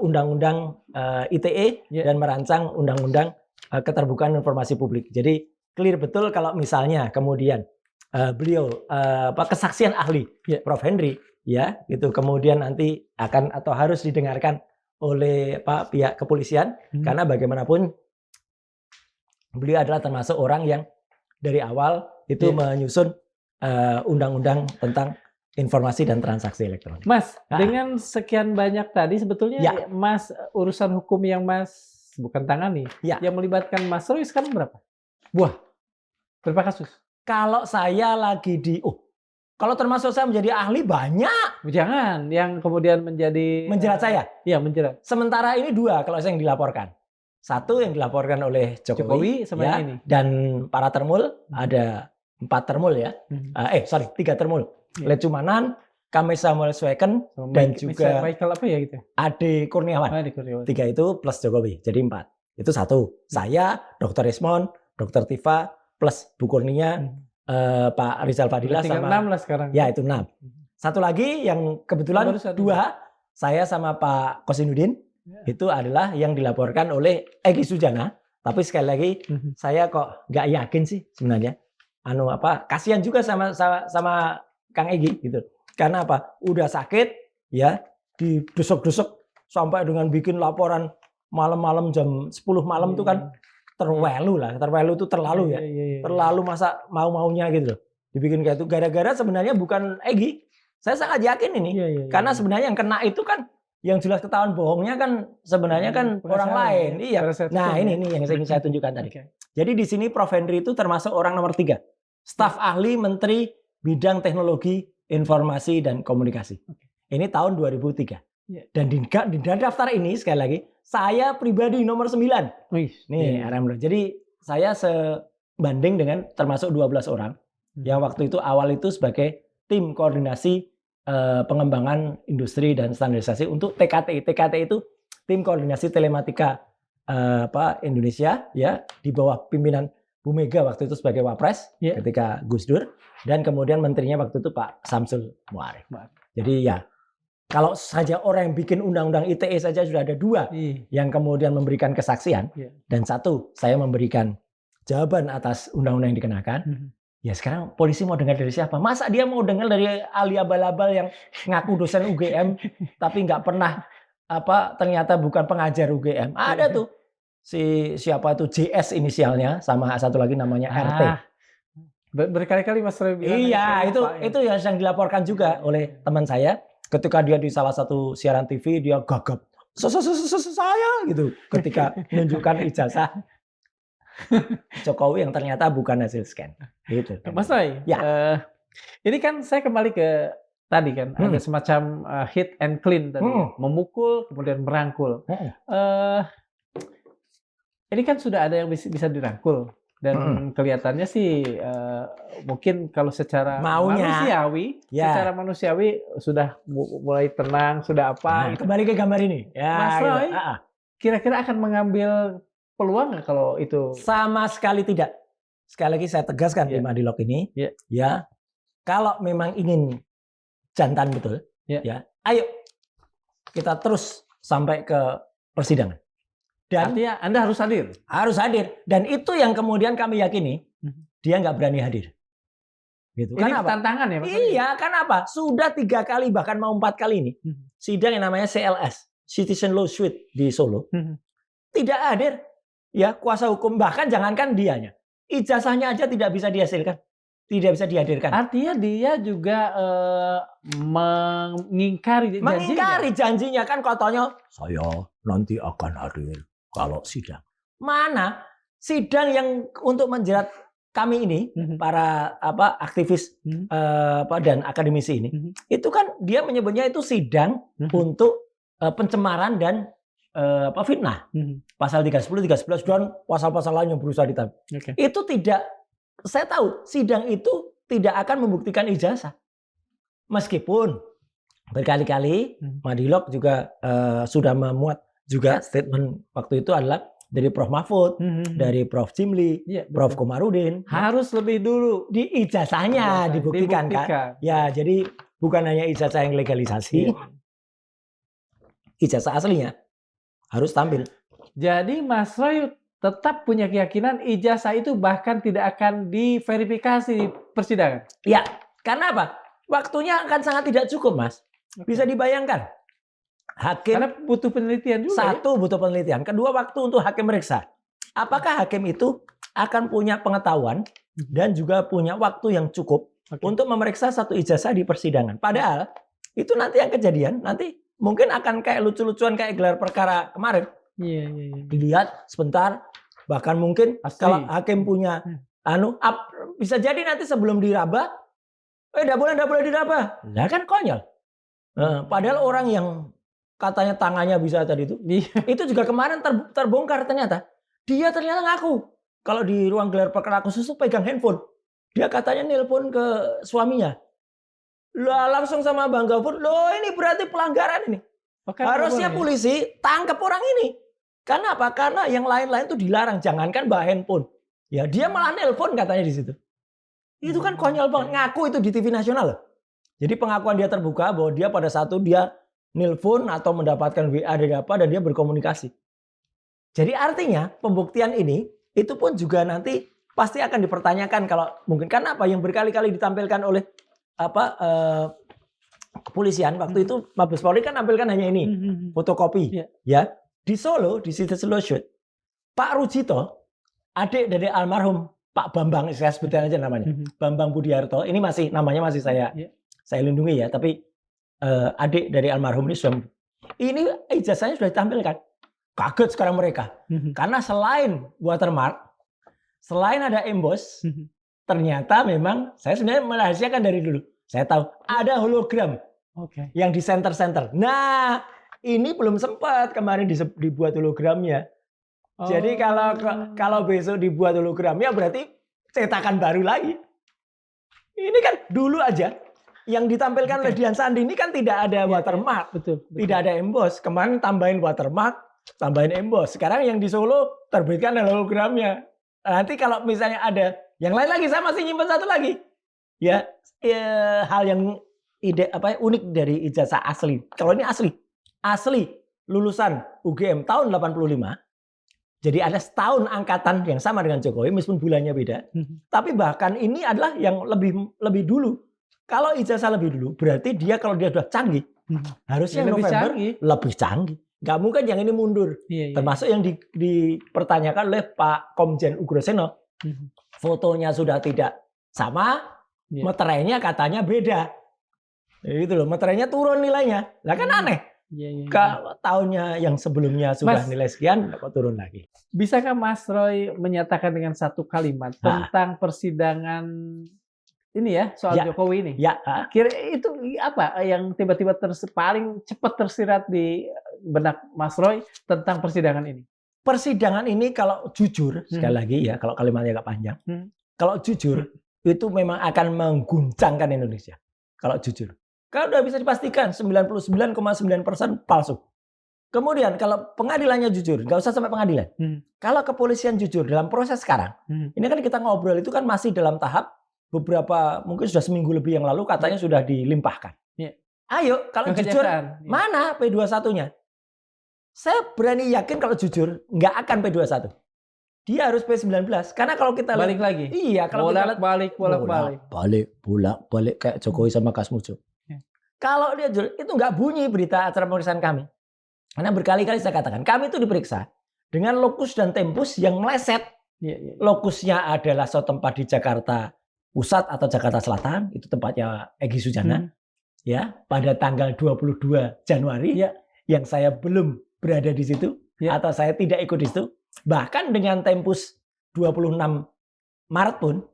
Speaker 1: undang-undang ITE dan merancang undang-undang keterbukaan informasi publik. Jadi clear betul kalau misalnya kemudian beliau kesaksian ahli Prof. Henry ya gitu kemudian nanti akan atau harus didengarkan oleh pihak kepolisian karena bagaimanapun beliau adalah termasuk orang yang dari awal itu menyusun undang-undang tentang informasi dan transaksi elektronik.
Speaker 2: Mas, dengan sekian banyak tadi sebetulnya Mas urusan hukum yang Mas bukan tangani, yang melibatkan Mas Roy sekarang berapa? Berapa kasus?
Speaker 1: Kalau saya lagi kalau termasuk saya menjadi ahli banyak.
Speaker 2: Jangan, yang kemudian
Speaker 1: menjerat saya.
Speaker 2: Iya, menjerat.
Speaker 1: Sementara ini 2 kalau saya yang dilaporkan. 1 yang dilaporkan oleh Jokowi
Speaker 2: sama yang ini.
Speaker 1: Dan para termul ada 4 termul ya. 3 termul. Lecumanan, Kamis Samuel Sweken dan juga
Speaker 2: Michael apa ya gitu.
Speaker 1: Ade Kurniawan. 3 itu plus Jokowi. Jadi 4. Itu 1. Saya, Dr. Ismon, Dr. Tifa plus Bu Kurnia, Pak Rizal Fadila sama
Speaker 2: 6 lah sekarang.
Speaker 1: Ya, itu 6. Satu lagi yang kebetulan 2, saya sama Pak Kosinudin. Itu adalah yang dilaporkan oleh Egy Sujana. Tapi sekali lagi saya kok nggak yakin sih sebenarnya. Kasihan juga sama Kang Egy gitu. Karena apa? Udah sakit ya, didesek-desek sampai dengan bikin laporan malam-malam jam 10 malam itu kan terlalu itu terlalu ya. Terlalu masa mau-maunya gitu loh. Dibikin kayak itu gara-gara sebenarnya bukan Egy. Saya sangat yakin ini. Karena sebenarnya yang kena itu kan yang jelas ketahuan bohongnya kan sebenarnya kan orang lain. Iya. Nah, ini yang ingin saya tunjukkan tadi. Jadi di sini Prof. Henry itu termasuk orang nomor 3. Staf ahli Menteri Bidang Teknologi Informasi dan Komunikasi. Ini tahun 2003. Dan di daftar ini sekali lagi saya pribadi nomor 9. Jadi saya sebanding dengan termasuk 12 orang yang waktu itu awal itu sebagai tim koordinasi pengembangan industri dan standarisasi untuk TKT. TKT itu tim koordinasi telematika Indonesia ya di bawah pimpinan Bu Mega waktu itu sebagai Wapres ketika Gus Dur dan kemudian menterinya waktu itu Pak Samsul Muarif. Jadi ya kalau saja orang yang bikin undang-undang ITE saja sudah ada 2 yang kemudian memberikan kesaksian dan 1 saya memberikan jawaban atas undang-undang yang dikenakan. Ya sekarang polisi mau dengar dari siapa? Masa dia mau dengar dari ahli abal-abal yang ngaku dosen UGM tapi nggak pernah ternyata bukan pengajar UGM. Ada tuh siapa itu JS inisialnya sama satu lagi namanya RT.
Speaker 2: Berkali-kali Mas Roy bilang.
Speaker 1: Iya, itu yang dilaporkan juga oleh teman saya ketika dia di salah satu siaran TV dia gagap. Saya gitu ketika menunjukkan ijazah Jokowi yang ternyata bukan hasil scan. Gitu.
Speaker 2: Mas Roy, ini kan saya kembali ke tadi kan ada semacam hit and clean tadi, memukul kemudian merangkul. ini kan sudah ada yang bisa dirangkul dan kelihatannya sih mungkin kalau secara
Speaker 1: Maunya.
Speaker 2: secara manusiawi sudah mulai tenang, sudah apa.
Speaker 1: Nah, kembali ke gambar ini. Ya,
Speaker 2: Mas
Speaker 1: gitu.
Speaker 2: Roy, kira-kira akan mengambil peluang nggak kalau itu?
Speaker 1: Sama sekali tidak. Sekali lagi saya tegaskan di Madilog ini, ya, kalau memang ingin jantan betul, ya, ayo kita terus sampai ke persidangan. Dan
Speaker 2: artinya Anda harus hadir.
Speaker 1: Harus hadir. Dan itu yang kemudian kami yakini dia nggak berani hadir. Gitu.
Speaker 2: Ini tantangan ya Mas?
Speaker 1: Iya, kenapa? Sudah 3 kali bahkan mau 4 kali ini sidang yang namanya CLS, Citizen Law Suite di Solo, tidak hadir. Ya, kuasa hukum bahkan jangankan dianya, ijazahnya aja tidak bisa dihasilkan, tidak bisa dihadirkan.
Speaker 2: Artinya dia juga mengingkari
Speaker 1: janjinya kan katanya saya nanti akan hadir kalau sidang. Mana sidang yang untuk menjerat kami ini para aktivis dan akademisi ini itu kan dia menyebutnya itu sidang untuk pencemaran dan fitnah. Pasal 310, 311 dan pasal-pasal lain yang berusaha ditambah. Itu tidak, saya tahu sidang itu tidak akan membuktikan ijazah. Meskipun berkali-kali Madilog juga sudah memuat juga statement waktu itu adalah dari Prof. Mahfud, dari Prof. Jimli, Prof. Komarudin.
Speaker 2: Harus lebih dulu
Speaker 1: di ijazahnya dibuktikan kan. Ya, jadi bukan hanya ijazah yang legalisasi, ijazah aslinya harus tampil.
Speaker 2: Jadi Mas Roy tetap punya keyakinan ijazah itu bahkan tidak akan diverifikasi di persidangan?
Speaker 1: Ya, karena apa? Waktunya akan sangat tidak cukup, Mas. Bisa dibayangkan. Hakim,
Speaker 2: karena butuh penelitian juga.
Speaker 1: Satu, butuh penelitian. Kedua, waktu untuk hakim meriksa. Apakah hakim itu akan punya pengetahuan dan juga punya waktu yang cukup untuk memeriksa satu ijazah di persidangan. Padahal itu nanti yang kejadian, nanti mungkin akan kayak lucu-lucuan kayak gelar perkara kemarin. Dilihat sebentar, bahkan mungkin kalau hakim punya bisa jadi nanti sebelum diraba, enggak boleh diraba. Nah kan konyol. Padahal orang yang katanya tangannya bisa tadi itu juga kemarin terbongkar ternyata. Dia ternyata ngaku kalau di ruang gelar perkara khusus itu pegang handphone. Dia katanya nelpon ke suaminya. Lah langsung sama Bang Gafur, loh ini berarti pelanggaran ini. Harusnya polisi tangkap orang ini. Karena apa? Karena yang lain-lain itu dilarang, jangankan bawa handphone. Ya dia malah nelpon katanya di situ. Itu kan konyol banget, ngaku itu di TV nasional loh. Jadi pengakuan dia terbuka bahwa dia pada satu dia nelpon atau mendapatkan WA dari apa dan dia berkomunikasi. Jadi artinya pembuktian ini itu pun juga nanti pasti akan dipertanyakan kalau mungkin karena apa yang berkali-kali ditampilkan oleh kepolisian waktu itu Mabes Polri kan tampilkan hanya ini fotokopi ya di Solo di Citizen Law Suite Pak Rujito adik dari almarhum Pak Bambang saya sebutkan aja namanya Bambang Budiarto ini masih namanya masih saya lindungi ya tapi adik dari almarhum ini ijazahnya sudah ditampilkan. Kaget sekarang mereka. Karena selain watermark, selain ada emboss, ternyata memang saya sebenarnya merahasiakan dari dulu. Saya tahu ada hologram yang di center-center. Nah, ini belum sempat kemarin dibuat hologramnya. Jadi kalau besok dibuat hologramnya berarti cetakan baru lagi. Ini kan dulu aja. Yang ditampilkan oleh Dian Sandi ini kan tidak ada watermark. Betul. Tidak ada emboss. Kemarin tambahin watermark, tambahin emboss. Sekarang yang di Solo terbitkan hologramnya. Nanti kalau misalnya ada yang lain lagi, saya masih nyimpen satu lagi. Ya hal yang unik dari ijazah asli. Kalau ini asli lulusan UGM tahun 85. Jadi ada setahun angkatan yang sama dengan Jokowi meskipun bulannya beda. Tapi bahkan ini adalah yang lebih dulu. Kalau ijazah lebih dulu, berarti dia kalau dia sudah canggih, harusnya November lebih canggih. Nggak mungkin yang ini mundur. Termasuk yang dipertanyakan oleh Pak Komjen Ugroseno. Fotonya sudah tidak sama, meterainya katanya beda. Itu loh, meterainya turun nilainya. Lah kan aneh. Kalau tahunnya yang sebelumnya sudah nilai sekian, kok turun lagi.
Speaker 2: Bisakah Mas Roy menyatakan dengan satu kalimat tentang persidangan ini ya soal Jokowi ini? Kira itu apa yang tiba-tiba paling cepat tersirat di benak Mas Roy tentang persidangan ini?
Speaker 1: persidangan ini kalau jujur, sekali lagi ya, kalau kalimatnya agak panjang, kalau jujur itu memang akan mengguncangkan Indonesia. Kalau jujur. Kalau udah bisa dipastikan 99,9% palsu. Kemudian kalau pengadilannya jujur, nggak usah sampai pengadilan. Kalau kepolisian jujur dalam proses sekarang, ini kan kita ngobrol itu kan masih dalam tahap beberapa, mungkin sudah seminggu lebih yang lalu katanya sudah dilimpahkan. Ayo, kalau jujur, mana P21-nya? Saya berani yakin kalau jujur nggak akan P21. Dia harus P19 karena kalau kita
Speaker 2: balik lagi.
Speaker 1: Iya, kalau kita
Speaker 2: bolak-balik.
Speaker 1: bolak-balik kayak Jokowi sama Kasmujo. Kalau dia jujur, itu nggak bunyi berita acara pemeriksaan kami. Karena berkali-kali saya katakan, kami itu diperiksa dengan lokus dan tempus yang meleset. Lokusnya adalah suatu tempat di Jakarta Pusat atau Jakarta Selatan, itu tempatnya Egy Sujana. Ya, pada tanggal 22 Januari yang saya belum berada di situ atau saya tidak ikut di situ. Bahkan dengan tempus 26 Maret pun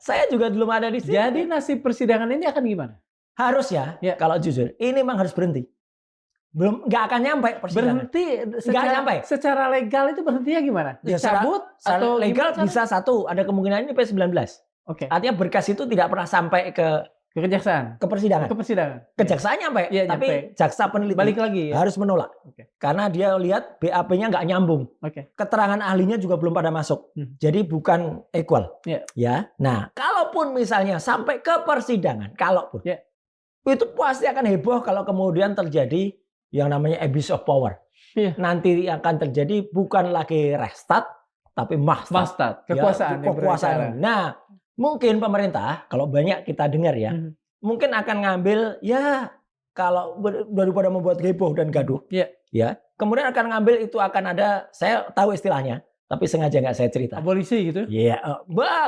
Speaker 1: saya juga belum ada di situ.
Speaker 2: Jadi nasib persidangan ini akan gimana?
Speaker 1: Harus kalau jujur, ini memang harus berhenti. Belum, nggak akan nyampe persidangan.
Speaker 2: Berhenti secara legal itu berhentinya gimana? Dicabut atau
Speaker 1: legal bisa satu, ada kemungkinan ini P19. Artinya berkas itu tidak pernah sampai ke
Speaker 2: kejaksaan,
Speaker 1: ke persidangan. Kejaksaan nyampe, tapi jaksa peneliti
Speaker 2: balik lagi
Speaker 1: harus menolak. Karena dia lihat BAP-nya nggak nyambung. Keterangan ahlinya juga belum pada masuk. Jadi bukan equal. Ya. Nah, kalaupun misalnya sampai ke persidangan, kalaupun itu pasti akan heboh kalau kemudian terjadi yang namanya abuse of power. Nanti akan terjadi bukan lagi restart, tapi mahstat. Kekuasaan. Nah, mungkin pemerintah, kalau banyak kita dengar mungkin akan ngambil kalau daripada membuat heboh dan gaduh, kemudian akan ngambil itu akan ada, saya tahu istilahnya, tapi sengaja nggak saya cerita.
Speaker 2: Abolisi gitu?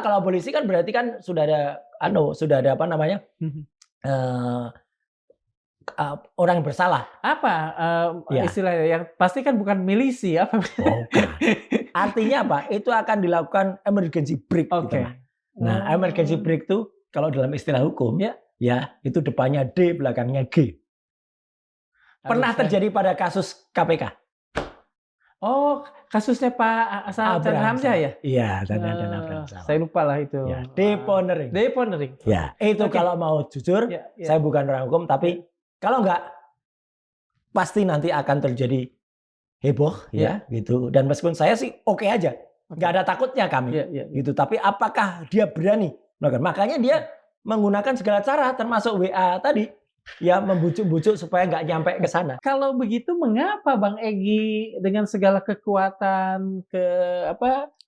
Speaker 1: Kalau abolisi kan berarti kan sudah ada apa namanya? Orang yang bersalah.
Speaker 2: Apa istilahnya? Yang pasti kan bukan milisi apa?
Speaker 1: Artinya apa? Itu akan dilakukan emergency break. Nah, emergency break itu kalau dalam istilah hukum itu depannya D, belakangnya G. Pernah terjadi pada kasus KPK.
Speaker 2: Oh, kasusnya Pak Chandra Hamzah ya?
Speaker 1: Iya, Abraham.
Speaker 2: Saya lupa lah itu.
Speaker 1: Deponering. Ya, itu kalau mau jujur, saya bukan orang hukum, tapi kalau enggak, pasti nanti akan terjadi heboh, gitu. Dan meskipun saya sih oke aja, nggak ada takutnya kami, gitu. Tapi apakah dia berani? Makanya dia menggunakan segala cara, termasuk WA tadi. Membujuk-bujuk supaya nggak nyampe ke sana.
Speaker 2: Kalau begitu, mengapa Bang Egy dengan segala kekuatan,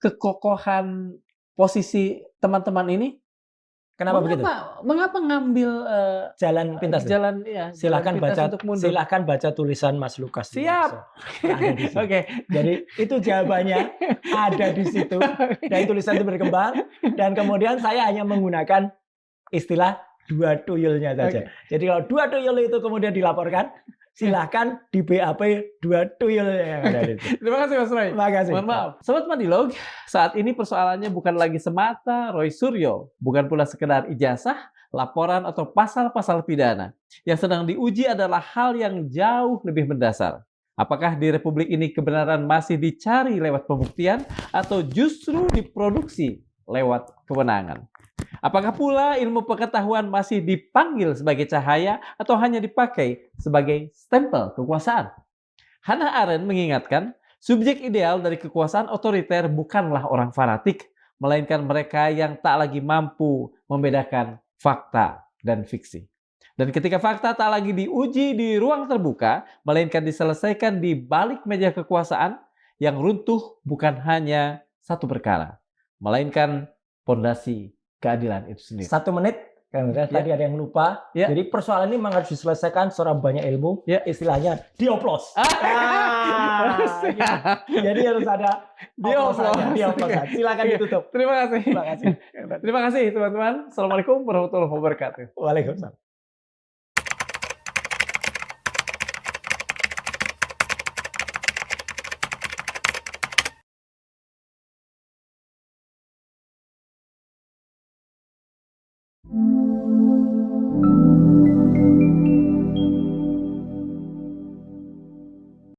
Speaker 2: kekokohan posisi teman-teman ini?
Speaker 1: Kenapa begitu?
Speaker 2: Mengapa ngambil
Speaker 1: jalan pintas? Silakan baca tulisan Mas Lukas.
Speaker 2: Siap.
Speaker 1: Jadi itu jawabannya ada di situ. Dan tulisan itu berkembang. Dan kemudian saya hanya menggunakan istilah dua tuyulnya saja. Jadi kalau dua tuyul itu kemudian dilaporkan, silahkan di BAP dua tuyul yang ada di situ.
Speaker 2: Terima kasih Mas Roy.
Speaker 1: Terima kasih.
Speaker 2: Mohon maaf. Sobat Mandilog, saat ini persoalannya bukan lagi semata Roy Suryo, bukan pula sekedar ijazah, laporan atau pasal-pasal pidana. Yang sedang diuji adalah hal yang jauh lebih mendasar. Apakah di Republik ini kebenaran masih dicari lewat pembuktian atau justru diproduksi lewat kewenangan? Apakah pula ilmu pengetahuan masih dipanggil sebagai cahaya atau hanya dipakai sebagai stempel kekuasaan? Hannah Arendt mengingatkan, subjek ideal dari kekuasaan otoriter bukanlah orang fanatik, melainkan mereka yang tak lagi mampu membedakan fakta dan fiksi. Dan ketika fakta tak lagi diuji di ruang terbuka, melainkan diselesaikan di balik meja kekuasaan, yang runtuh bukan hanya satu perkara, melainkan pondasi keadilan itu sendiri.
Speaker 1: 1 menit, tadi ada yang lupa. Jadi persoalan ini memang harus diselesaikan secara banyak ilmu. Istilahnya dioplos. Jadi harus ada dioplos. Silakan ditutup.
Speaker 2: Terima kasih. Terima kasih teman-teman. Assalamualaikum warahmatullahi wabarakatuh.
Speaker 1: Waalaikumsalam.